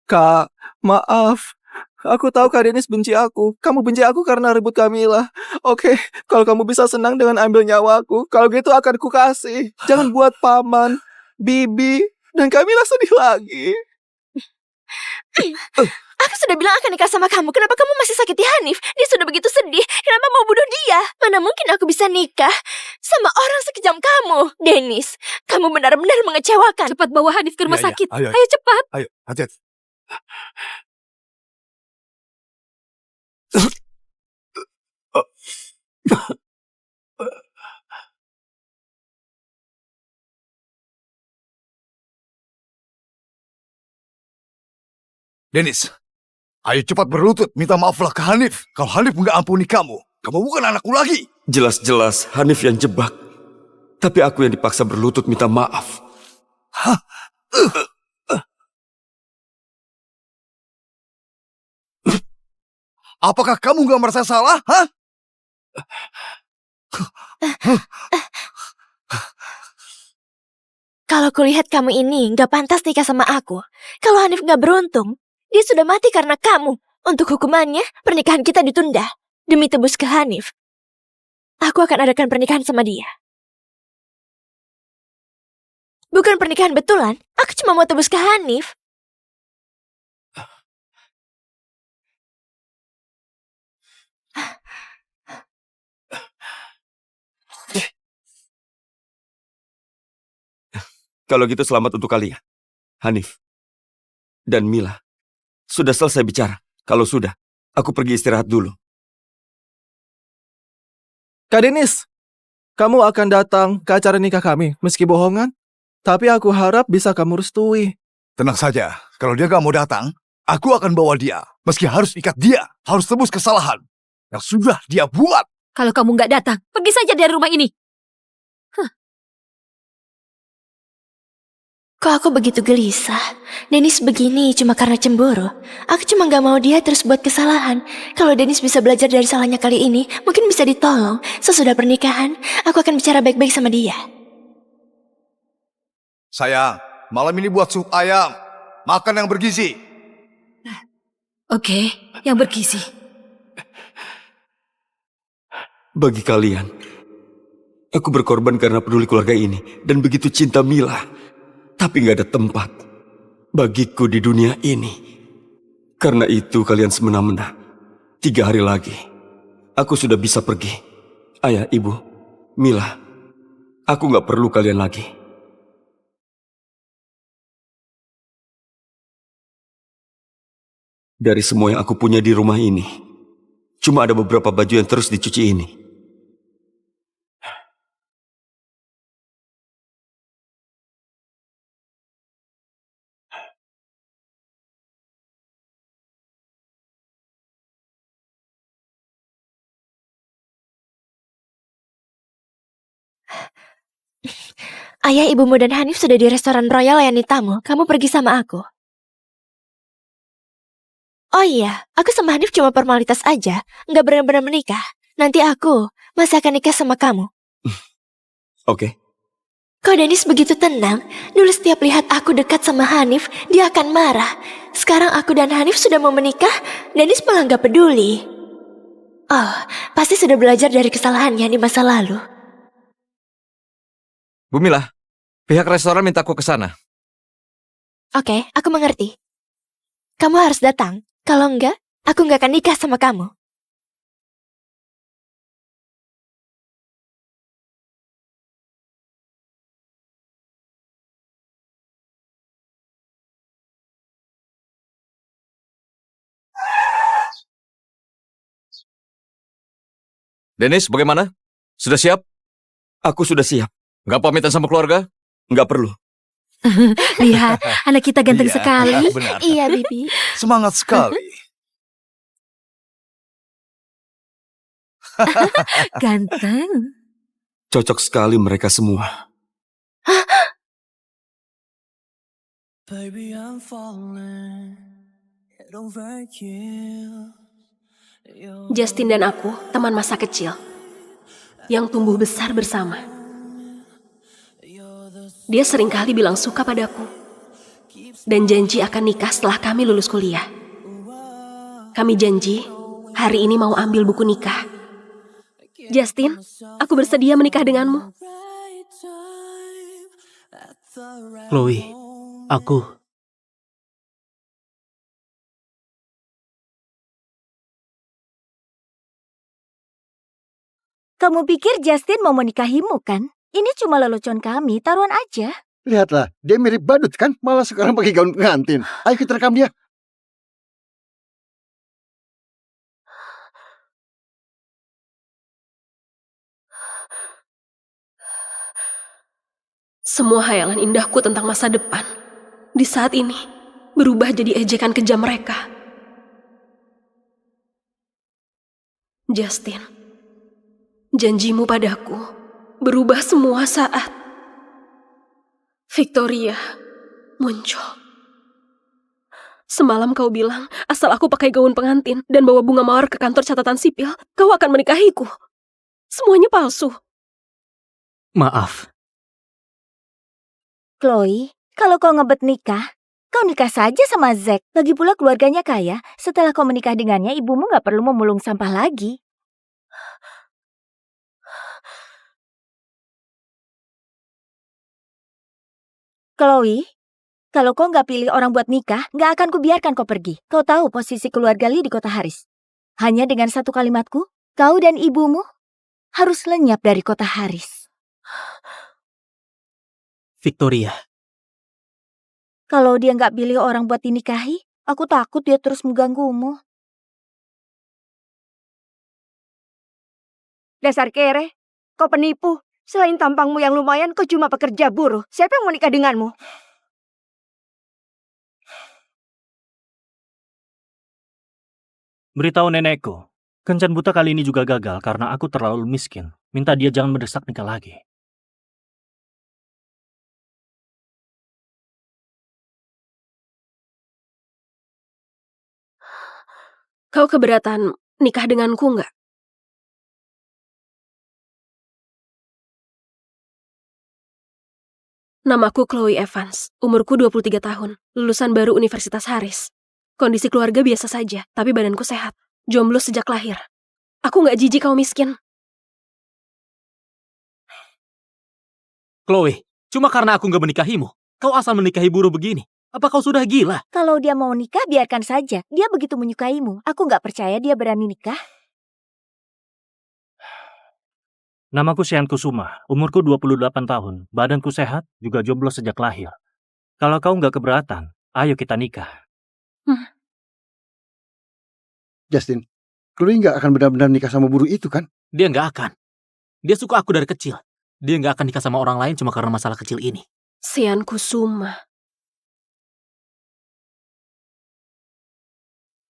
Speaker 19: Kak, maaf. Aku tahu Kak Denis benci aku. Kamu benci aku karena ribut Camilla. Oke, kalau kamu bisa senang dengan ambil nyawaku, kalau gitu akan kukasih. Jangan buat Paman, Bibi, dan Camilla sedih lagi.
Speaker 21: Aku sudah bilang akan nikah sama kamu. Kenapa kamu masih sakiti Hanif? Dia sudah begitu sedih. Kenapa mau bunuh dia? Mana mungkin aku bisa nikah sama orang sekejam kamu. Dennis, kamu benar-benar mengecewakan.
Speaker 8: Cepat bawa Hanif ke rumah sakit.
Speaker 17: Ayo,
Speaker 8: Cepat.
Speaker 17: Ayo, hati-hati. Dennis, ayo cepat berlutut minta maaflah ke Hanif. Kalau Hanif nggak ampuni kamu, kamu bukan anakku lagi.
Speaker 2: Jelas-jelas Hanif yang jebak. Tapi aku yang dipaksa berlutut minta maaf.
Speaker 17: Hah? Apakah kamu nggak merasa salah? Hah?
Speaker 21: Kalau kulihat kamu ini nggak pantas nikah sama aku. Kalau Hanif nggak beruntung, dia sudah mati karena kamu. Untuk hukumannya, pernikahan kita ditunda. Demi tebus ke Hanif. Aku akan adakan pernikahan sama dia. Bukan pernikahan betulan, aku cuma mau tebus ke Hanif.
Speaker 2: Kalau gitu selamat untuk kalian. Hanif dan Mila. Sudah selesai bicara. Kalau sudah, aku pergi istirahat dulu.
Speaker 19: Kak Denis, kamu akan datang ke acara nikah kami, meski bohongan. Tapi aku harap bisa kamu restui.
Speaker 17: Tenang saja, kalau dia gak mau datang, aku akan bawa dia. Meski harus ikat dia, harus tebus kesalahan yang sudah dia buat.
Speaker 8: Kalau kamu nggak datang, pergi saja dari rumah ini.
Speaker 21: Kok aku begitu gelisah? Dennis begini cuma karena cemburu. Aku cuma gak mau dia terus buat kesalahan. Kalau Dennis bisa belajar dari salahnya kali ini, mungkin bisa ditolong. Sesudah pernikahan, aku akan bicara baik-baik sama dia.
Speaker 17: Sayang, malam ini buat sup ayam. Makan yang bergizi.
Speaker 8: Oke, yang bergizi.
Speaker 2: Bagi kalian, aku berkorban karena peduli keluarga ini dan begitu cinta Mila. Tapi gak ada tempat bagiku di dunia ini. Karena itu kalian semena-mena. 3 hari lagi, aku sudah bisa pergi. Ayah, ibu, Mila, aku gak perlu kalian lagi. Dari semua yang aku punya di rumah ini, cuma ada beberapa baju yang terus dicuci ini.
Speaker 21: Ayah, ibumu dan Hanif sudah di restoran Royal layani tamu. Kamu pergi sama aku. Oh iya, aku sama Hanif cuma formalitas aja. Nggak benar-benar menikah. Nanti aku masih akan nikah sama kamu.
Speaker 2: Oke.
Speaker 21: Kok Dennis begitu tenang? Dulu setiap lihat aku dekat sama Hanif, dia akan marah. Sekarang aku dan Hanif sudah mau menikah, Dennis malah nggak peduli. Oh, pasti sudah belajar dari kesalahannya di masa lalu.
Speaker 6: Bu Mila, pihak restoran minta aku ke sana.
Speaker 21: Oke, aku mengerti. Kamu harus datang. Kalau enggak, aku nggak akan nikah sama kamu.
Speaker 6: Dennis, bagaimana? Sudah siap?
Speaker 2: Aku sudah siap.
Speaker 6: Nggak pamitan sama keluarga?
Speaker 2: Nggak perlu.
Speaker 8: Lihat, anak kita ganteng sekali.
Speaker 17: Benar.
Speaker 21: Iya, Bibi.
Speaker 17: Semangat sekali.
Speaker 8: Ganteng.
Speaker 2: Cocok sekali mereka semua.
Speaker 18: Baby, I'm falling head over heels.
Speaker 13: Justin dan aku teman masa kecil yang tumbuh besar bersama. Dia seringkali bilang suka padaku dan janji akan nikah setelah kami lulus kuliah. Kami janji hari ini mau ambil buku nikah. Justin, aku bersedia menikah denganmu.
Speaker 16: Chloe, aku...
Speaker 7: Kamu pikir Justin mau menikahimu kan? Ini cuma lelucon kami, taruhan aja.
Speaker 9: Lihatlah, dia mirip badut kan? Malah sekarang pakai gaun pengantin. Ayo kita rekam dia.
Speaker 13: Semua hayalan indahku tentang masa depan di saat ini berubah jadi ejekan kejam mereka. Justin, janjimu padaku berubah semua saat Victoria muncul. Semalam kau bilang, asal aku pakai gaun pengantin dan bawa bunga mawar ke kantor catatan sipil, kau akan menikahiku. Semuanya palsu.
Speaker 16: Maaf.
Speaker 7: Chloe, kalau kau ngebet nikah, kau nikah saja sama Zack. Lagi pula keluarganya kaya. Setelah kau menikah dengannya, ibumu gak perlu memulung sampah lagi. Chloe, kalau kau nggak pilih orang buat nikah, nggak akan kubiarkan kau pergi. Kau tahu posisi keluarga Lee di kota Haris. Hanya dengan satu kalimatku, kau dan ibumu harus lenyap dari kota Haris.
Speaker 16: Victoria.
Speaker 7: Kalau dia nggak pilih orang buat dinikahi, aku takut dia terus mengganggumu. Dasar kere, kau penipu. Selain tampangmu yang lumayan, kau cuma pekerja buruh. Siapa yang mau nikah denganmu?
Speaker 23: Beritahu nenekku, kencan buta kali ini juga gagal karena aku terlalu miskin. Minta dia jangan mendesak nikah lagi.
Speaker 13: Kau keberatan nikah denganku nggak? Namaku Chloe Evans, umurku 23 tahun, lulusan baru Universitas Haris.
Speaker 1: Kondisi keluarga biasa saja, tapi badanku sehat. Jomblo sejak lahir. Aku nggak jijik kau miskin.
Speaker 3: Chloe, cuma karena aku nggak menikahimu, kau asal menikahi buruh begini. Apa kau sudah gila?
Speaker 7: Kalau dia mau nikah, biarkan saja. Dia begitu menyukaimu. Aku nggak percaya dia berani nikah.
Speaker 23: Namaku Sian Kusuma, umurku 28 tahun, badanku sehat, juga jomblo sejak lahir. Kalau kau nggak keberatan, ayo kita nikah.
Speaker 9: Justin, Chloe nggak akan benar-benar nikah sama buruh itu kan?
Speaker 3: Dia nggak akan. Dia suka aku dari kecil. Dia nggak akan nikah sama orang lain cuma karena masalah kecil ini.
Speaker 1: Sian Kusuma.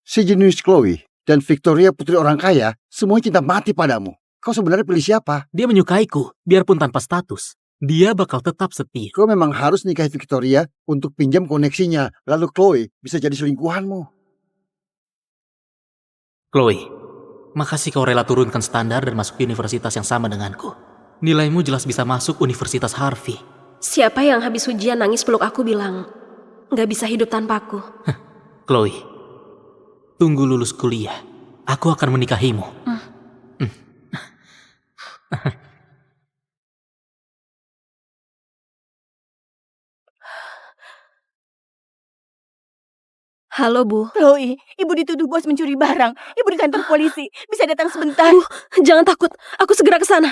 Speaker 9: Si jenius Chloe dan Victoria putri orang kaya, semuanya cinta mati padamu. Kau sebenarnya pilih siapa?
Speaker 3: Dia menyukaiku, biarpun tanpa status. Dia bakal tetap setia.
Speaker 9: Kau memang harus nikahi Victoria untuk pinjam koneksinya. Lalu Chloe bisa jadi selingkuhanmu.
Speaker 3: Chloe, makasih kau rela turunkan standar dan masuk universitas yang sama denganku. Nilaimu jelas bisa masuk Universitas Harvey.
Speaker 1: Siapa yang habis ujian nangis peluk aku bilang, nggak bisa hidup tanpaku.
Speaker 3: Chloe, tunggu lulus kuliah. Aku akan menikahimu.
Speaker 1: Halo, Bu.
Speaker 10: Chloe, ibu dituduh bos mencuri barang. Ibu di kantor polisi. Bisa datang sebentar?
Speaker 1: Bu, jangan takut. Aku segera ke sana.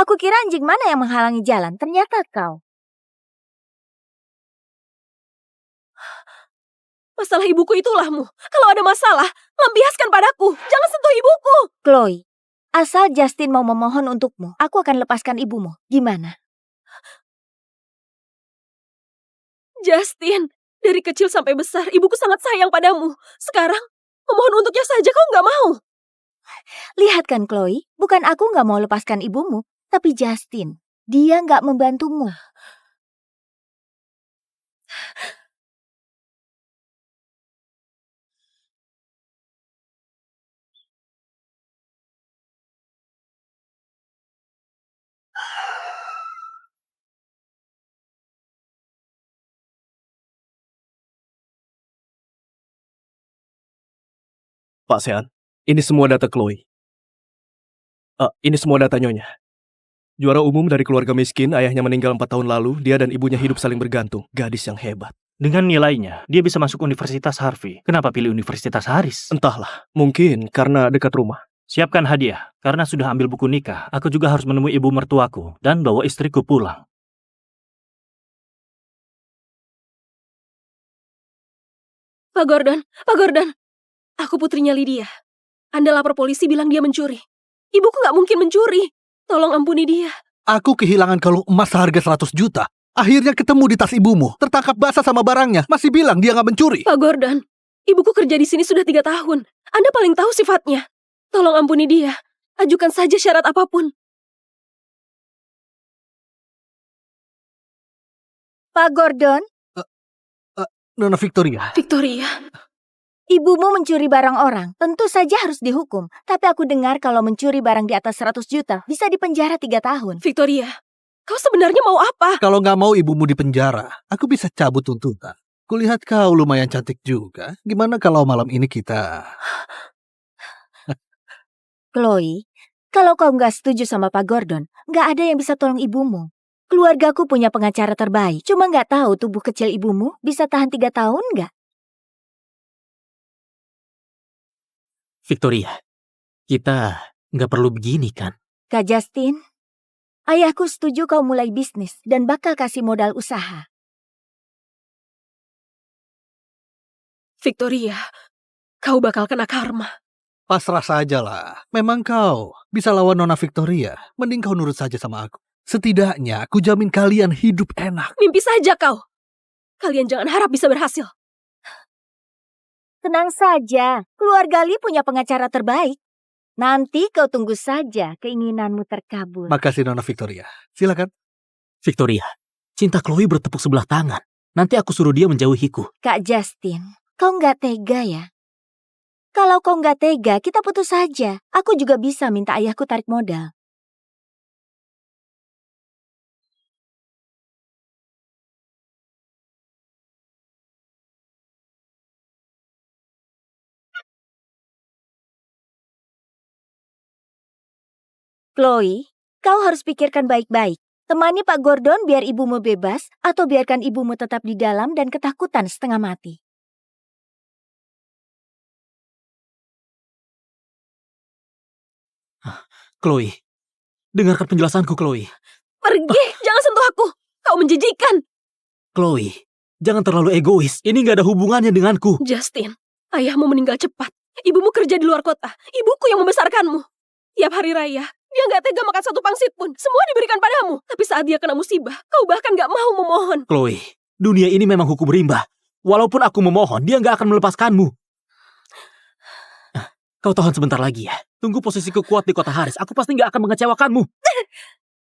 Speaker 7: Aku kira anjing mana yang menghalangi jalan. Ternyata kau.
Speaker 1: Masalah ibuku itulahmu. Kalau ada masalah, lampiaskan padaku. Jangan sentuh ibuku.
Speaker 7: Chloe, asal Justin mau memohon untukmu, aku akan lepaskan ibumu. Gimana?
Speaker 1: Justin, dari kecil sampai besar, ibuku sangat sayang padamu. Sekarang, memohon untuknya saja kau nggak mau.
Speaker 7: Lihat kan Chloe, bukan aku nggak mau lepaskan ibumu, tapi Justin. Dia nggak membantumu.
Speaker 16: Pak Sean, ini semua data Chloe. Ini semua data Nyonya. Juara umum dari keluarga miskin, ayahnya meninggal 4 tahun lalu, dia dan ibunya hidup saling bergantung. Gadis yang hebat.
Speaker 23: Dengan nilainya, dia bisa masuk Universitas Harvey. Kenapa pilih Universitas Harris?
Speaker 16: Entahlah, mungkin karena dekat rumah.
Speaker 23: Siapkan hadiah, karena sudah ambil buku nikah. Aku juga harus menemui ibu mertuaku dan bawa istriku pulang.
Speaker 1: Pak Gordon. Aku putrinya Lydia. Anda lapor polisi bilang dia mencuri. Ibuku nggak mungkin mencuri. Tolong ampuni dia.
Speaker 4: Aku kehilangan kalung emas seharga 100 juta. Akhirnya ketemu di tas ibumu. Tertangkap basah sama barangnya. Masih bilang dia nggak mencuri.
Speaker 1: Pak Gordon, ibuku kerja di sini sudah 3 tahun. Anda paling tahu sifatnya. Tolong ampuni dia. Ajukan saja syarat apapun.
Speaker 7: Pak Gordon?
Speaker 4: Nona Victoria.
Speaker 7: Ibumu mencuri barang orang, tentu saja harus dihukum. Tapi aku dengar kalau mencuri barang di atas 100 juta, bisa dipenjara 3 tahun.
Speaker 1: Victoria, kau sebenarnya mau apa?
Speaker 4: Kalau nggak mau ibumu di penjara, aku bisa cabut tuntutan. Kulihat kau lumayan cantik juga. Gimana kalau malam ini kita...
Speaker 7: Chloe, kalau kau nggak setuju sama Pak Gordon, nggak ada yang bisa tolong ibumu. Keluargaku punya pengacara terbaik, cuma nggak tahu tubuh kecil ibumu bisa tahan 3 tahun nggak?
Speaker 3: Victoria, kita nggak perlu begini kan?
Speaker 7: Kak Justin, ayahku setuju kau mulai bisnis dan bakal kasih modal usaha.
Speaker 1: Victoria, kau bakal kena karma.
Speaker 4: Pasrah sajalah. Memang kau bisa lawan Nona Victoria. Mending kau nurut saja sama aku. Setidaknya aku jamin kalian hidup enak.
Speaker 1: Mimpi saja kau. Kalian jangan harap bisa berhasil.
Speaker 7: Tenang saja, keluarga Lee punya pengacara terbaik. Nanti kau tunggu saja keinginanmu terkabul.
Speaker 4: Makasih Nona Victoria. Silakan.
Speaker 3: Victoria, cinta Chloe bertepuk sebelah tangan. Nanti aku suruh dia menjauhiku.
Speaker 7: Kak Justin, Kau nggak tega ya? Kalau kau nggak tega, kita putus saja. Aku juga bisa minta ayahku tarik modal. Chloe, kau harus pikirkan baik-baik. Temani Pak Gordon biar ibumu bebas, atau biarkan ibumu tetap di dalam dan ketakutan setengah mati.
Speaker 3: Chloe, dengarkan penjelasanku, Chloe.
Speaker 1: Pergi, jangan sentuh aku. Kau menjijikan.
Speaker 3: Chloe, jangan terlalu egois. Ini gak ada hubungannya denganku.
Speaker 1: Justin, ayahmu meninggal cepat. Ibumu kerja di luar kota. Ibuku yang membesarkanmu. Tiap hari raya, dia gak tega makan satu pangsit pun. Semua diberikan padamu. Tapi saat dia kena musibah, kau bahkan gak mau memohon.
Speaker 3: Chloe, dunia ini memang hukum rimba. Walaupun aku memohon, dia gak akan melepaskanmu. Kau tahan sebentar lagi ya. Tunggu posisiku kuat di kota Haris. Aku pasti gak akan mengecewakanmu.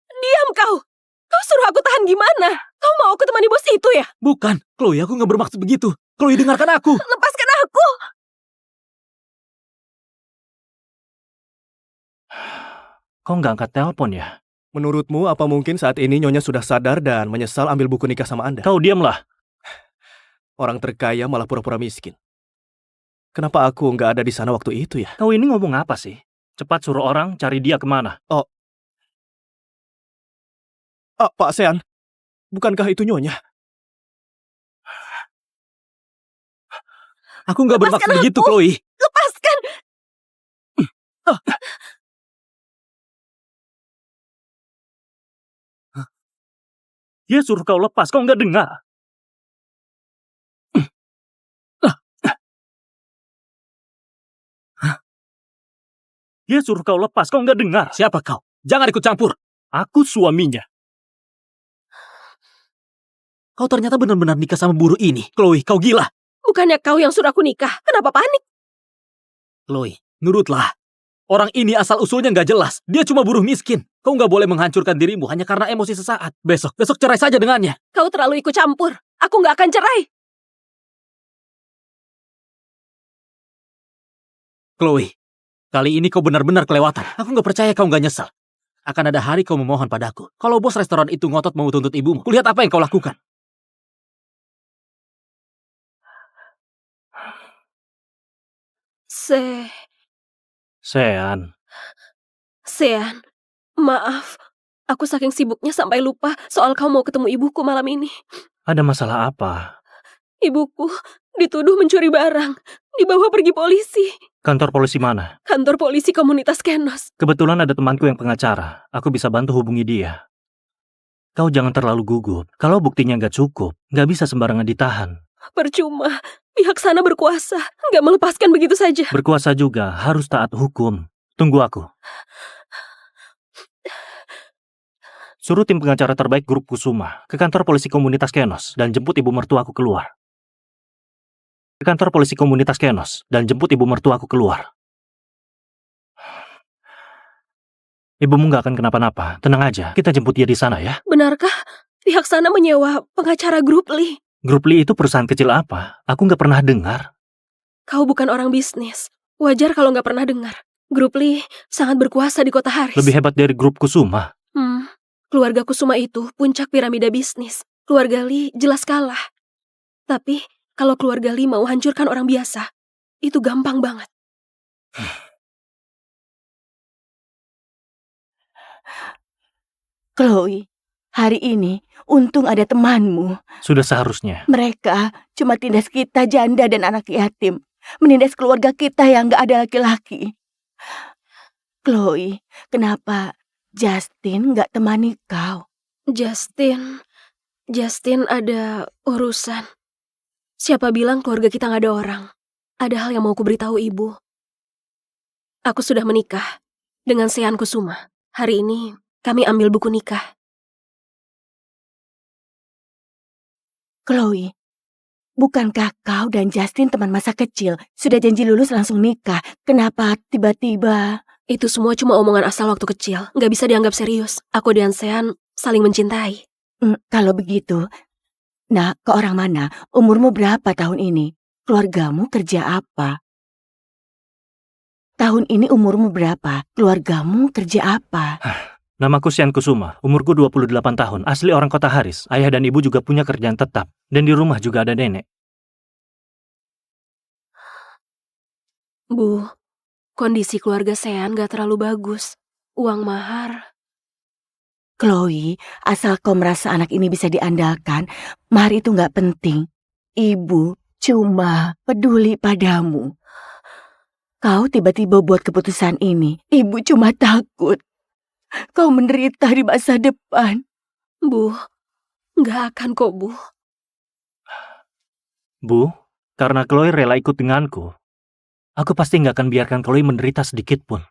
Speaker 1: Diam kau. Kau suruh aku tahan gimana? Kau mau aku temani bos itu ya?
Speaker 3: Bukan, Chloe, aku gak bermaksud begitu. Chloe, dengarkan aku.
Speaker 1: Lepaskan aku.
Speaker 23: Kau nggak angkat telepon ya?
Speaker 16: Menurutmu apa mungkin saat ini Nyonya sudah sadar dan menyesal ambil buku nikah sama Anda?
Speaker 23: Kau diamlah.
Speaker 16: Orang terkaya malah pura-pura miskin. Kenapa aku nggak ada di sana waktu itu ya?
Speaker 23: Kau ini ngomong apa sih? Cepat suruh orang cari dia kemana.
Speaker 16: Pak Sean, bukankah itu Nyonya?
Speaker 3: Aku nggak bermaksud begitu, Chloe.
Speaker 1: Lepaskan.
Speaker 23: Dia suruh kau lepas, kau nggak dengar. Dia suruh kau lepas, kau nggak dengar.
Speaker 3: Siapa kau? Jangan ikut campur.
Speaker 23: Aku suaminya.
Speaker 3: Kau ternyata benar-benar nikah sama buruh ini. Chloe, kau gila.
Speaker 1: Bukannya kau yang suruh aku nikah. Kenapa panik?
Speaker 3: Chloe, nurutlah. Orang ini asal-usulnya nggak jelas. Dia cuma buruh miskin. Kau nggak boleh menghancurkan dirimu hanya karena emosi sesaat. Besok cerai saja dengannya.
Speaker 1: Kau terlalu ikut campur. Aku nggak akan cerai.
Speaker 3: Chloe, kali ini kau benar-benar kelewatan. Aku nggak percaya kau nggak nyesal. Akan ada hari kau memohon padaku. Kalau bos restoran itu ngotot mau tuntut ibumu, kulihat apa yang kau lakukan.
Speaker 1: Sean, maaf. Aku saking sibuknya sampai lupa soal kau mau ketemu ibuku malam ini.
Speaker 23: Ada masalah apa?
Speaker 1: Ibuku dituduh mencuri barang. Dibawa pergi polisi.
Speaker 23: Kantor polisi mana?
Speaker 1: Kantor polisi komunitas Kenos.
Speaker 23: Kebetulan ada temanku yang pengacara. Aku bisa bantu hubungi dia. Kau jangan terlalu gugup. Kalau buktinya nggak cukup, nggak bisa sembarangan ditahan.
Speaker 1: Percuma. Pihak sana berkuasa. Nggak melepaskan begitu saja.
Speaker 23: Berkuasa juga harus taat hukum. Tunggu aku. Suruh tim pengacara terbaik grup Kusuma ke kantor polisi komunitas Kenos dan jemput ibu mertuaku keluar. Ke kantor polisi komunitas Kenos dan jemput ibu mertuaku keluar. Ibumu nggak akan kenapa-napa. Tenang aja, kita jemput dia di sana ya.
Speaker 1: Benarkah pihak sana menyewa pengacara grup Lee?
Speaker 23: Grup Lee itu perusahaan kecil apa? Aku nggak pernah dengar.
Speaker 1: Kau bukan orang bisnis. Wajar kalau nggak pernah dengar. Grup Lee sangat berkuasa di kota Haris.
Speaker 23: Lebih hebat dari grup Kusuma.
Speaker 1: Keluarga Kusuma itu puncak piramida bisnis. Keluarga Lee jelas kalah. Tapi kalau keluarga Lee mau hancurkan orang biasa, itu gampang banget.
Speaker 10: Chloe, hari ini untung ada temanmu.
Speaker 23: Sudah seharusnya.
Speaker 10: Mereka cuma tindas kita janda dan anak yatim. Menindas keluarga kita yang gak ada laki-laki. Chloe, kenapa Justin gak temani kau?
Speaker 1: Justin ada urusan. Siapa bilang keluarga kita gak ada orang? Ada hal yang mau kuberitahu ibu. Aku sudah menikah dengan Sean Kusuma. Hari ini kami ambil buku nikah.
Speaker 10: Chloe, bukankah kau dan Justin teman masa kecil? Sudah janji lulus langsung nikah. Kenapa tiba-tiba?
Speaker 1: Itu semua cuma omongan asal waktu kecil. Gak bisa dianggap serius. Aku dan Sean saling mencintai.
Speaker 10: Kalau begitu, nak, ke orang mana? Umurmu berapa tahun ini? keluargamu kerja apa? Tahun ini umurmu berapa? Keluargamu kerja apa?
Speaker 23: Namaku Sian Kusuma, umurku 28 tahun, asli orang kota Haris. Ayah dan ibu juga punya kerjaan tetap, dan di rumah juga ada nenek.
Speaker 1: Bu, kondisi keluarga Sean gak terlalu bagus. Uang mahar.
Speaker 10: Chloe, asal kau merasa anak ini bisa diandalkan, mahar itu gak penting. Ibu cuma peduli padamu. Kau tiba-tiba buat keputusan ini. Ibu cuma takut kau menderita di masa depan.
Speaker 1: Bu, gak akan kok, Bu.
Speaker 23: Bu, karena Chloe rela ikut denganku, aku pasti nggak akan biarkan Chloe menderita sedikit pun.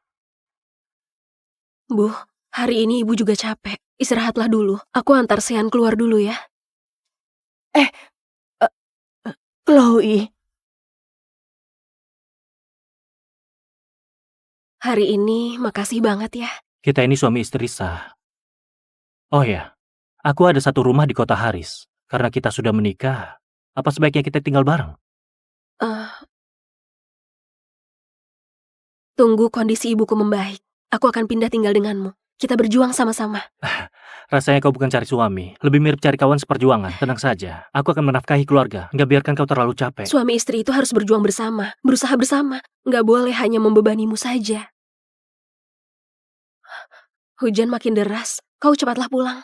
Speaker 1: Bu, hari ini ibu juga capek. Istirahatlah dulu. Aku antar Sean keluar dulu ya.
Speaker 10: Chloe.
Speaker 1: Hari ini makasih banget ya.
Speaker 23: Kita ini suami istri sah. Oh ya, aku ada satu rumah di kota Haris. Karena kita sudah menikah, apa sebaiknya kita tinggal bareng?
Speaker 1: Tunggu kondisi ibuku membaik. Aku akan pindah tinggal denganmu. Kita berjuang sama-sama.
Speaker 23: Rasanya kau bukan cari suami, lebih mirip cari kawan seperjuangan. Tenang saja, aku akan menafkahi keluarga. Nggak biarkan kau terlalu capek.
Speaker 1: Suami istri itu harus berjuang bersama, berusaha bersama. Nggak boleh hanya membebanimu saja. Hujan makin deras, kau cepatlah pulang.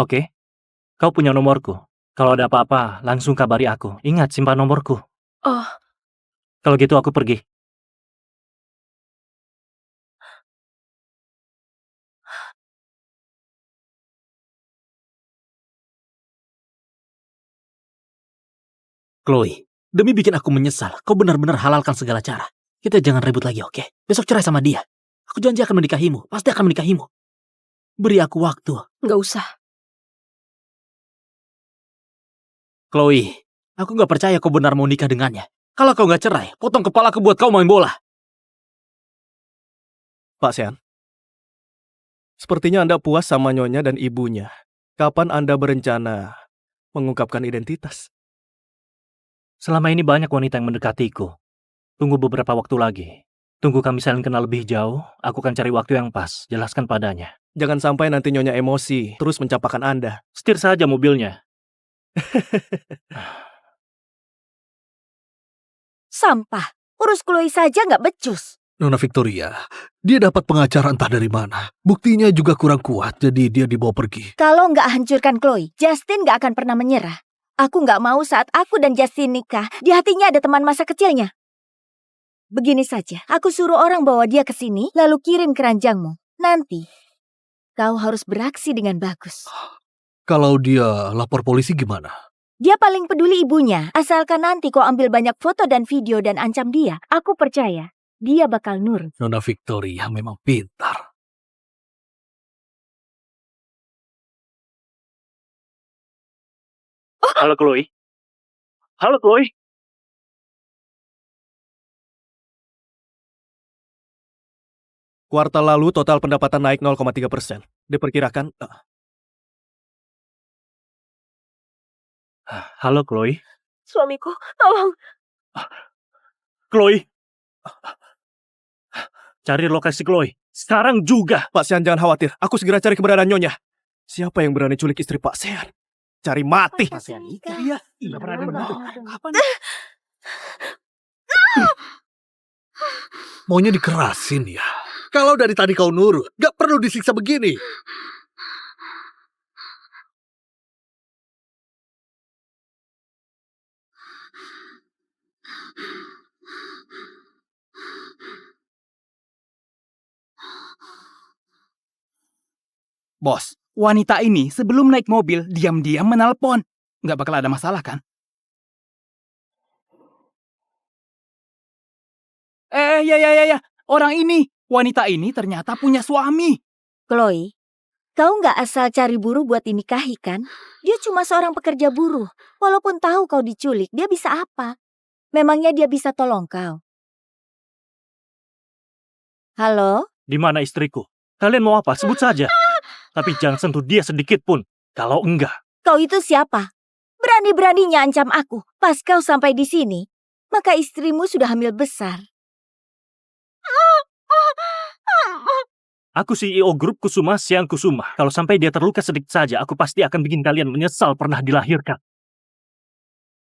Speaker 23: Oke, kau punya nomorku. Kalau ada apa-apa, langsung kabari aku. Ingat, simpan nomorku.
Speaker 1: Oh,
Speaker 23: Kalau gitu aku pergi.
Speaker 3: Chloe, demi bikin aku menyesal, kau benar-benar halalkan segala cara. Kita jangan ribut lagi, oke? Besok cerai sama dia. Aku janji akan menikahimu, pasti akan menikahimu. Beri aku waktu.
Speaker 1: nggak usah.
Speaker 3: Chloe, aku gak percaya kau benar mau nikah dengannya. Kalau kau gak cerai, potong kepalaku buat kau main bola.
Speaker 16: Pak Sean, sepertinya Anda puas sama nyonya dan ibunya. Kapan Anda berencana mengungkapkan identitas?
Speaker 23: Selama ini banyak wanita yang mendekatiku. Tunggu beberapa waktu lagi. Tunggu kami saling kenal lebih jauh, aku akan cari waktu yang pas, jelaskan padanya.
Speaker 16: Jangan sampai nanti nyonya emosi, terus mencapakan Anda.
Speaker 23: Setir saja mobilnya.
Speaker 7: Sampah. Urus Chloe saja nggak becus.
Speaker 4: Nona Victoria, dia dapat pengacara entah dari mana. Buktinya juga kurang kuat, jadi dia dibawa pergi.
Speaker 7: Kalau nggak hancurkan Chloe, Justin nggak akan pernah menyerah. Aku nggak mau saat aku dan Justin nikah, di hatinya ada teman masa kecilnya. Begini saja, aku suruh orang bawa dia ke sini, lalu kirim keranjangmu. Nanti, kau harus beraksi dengan bagus.
Speaker 4: Kalau dia lapor polisi gimana?
Speaker 7: Dia paling peduli ibunya, asalkan nanti kau ambil banyak foto dan video dan ancam dia. Aku percaya, dia bakal nurut.
Speaker 4: Nona Victoria memang pintar.
Speaker 23: Halo Chloe. Halo Chloe.
Speaker 16: Kuartal lalu total pendapatan naik 0,3%. Diperkirakan...
Speaker 23: Halo Chloe.
Speaker 1: Suamiku, tolong.
Speaker 23: Chloe. Cari lokasi Chloe. Sekarang juga.
Speaker 16: Pak Sean jangan khawatir. Aku segera cari keberadaan nyonya. Siapa yang berani culik istri Pak Sean? Cari mati.
Speaker 3: Pak Sean nikah? Iya. Nggak pernah ada begitu. Kapan?
Speaker 4: Maunya dikerasin ya. Kalau dari tadi kau nurut, gak perlu disiksa begini.
Speaker 11: Bos, wanita ini sebelum naik mobil diam-diam menelpon. Nggak bakal ada masalah kan? Ya. Orang ini, wanita ini ternyata punya suami.
Speaker 7: Chloe, kau nggak asal cari buruh buat dinikahi kan? Dia cuma seorang pekerja buruh. Walaupun tahu kau diculik, dia bisa apa? Memangnya dia bisa tolong kau? Halo?
Speaker 23: Di mana istriku? Kalian mau apa? Sebut saja. Tapi jangan sentuh dia sedikit pun. Kalau enggak.
Speaker 7: Kau itu siapa? Berani-beraninya ancam aku. Pas kau sampai di sini, maka istrimu sudah hamil besar.
Speaker 23: Aku CEO grup Kusuma, Siang Kusuma. Kalau sampai dia terluka sedikit saja, aku pasti akan bikin kalian menyesal pernah dilahirkan.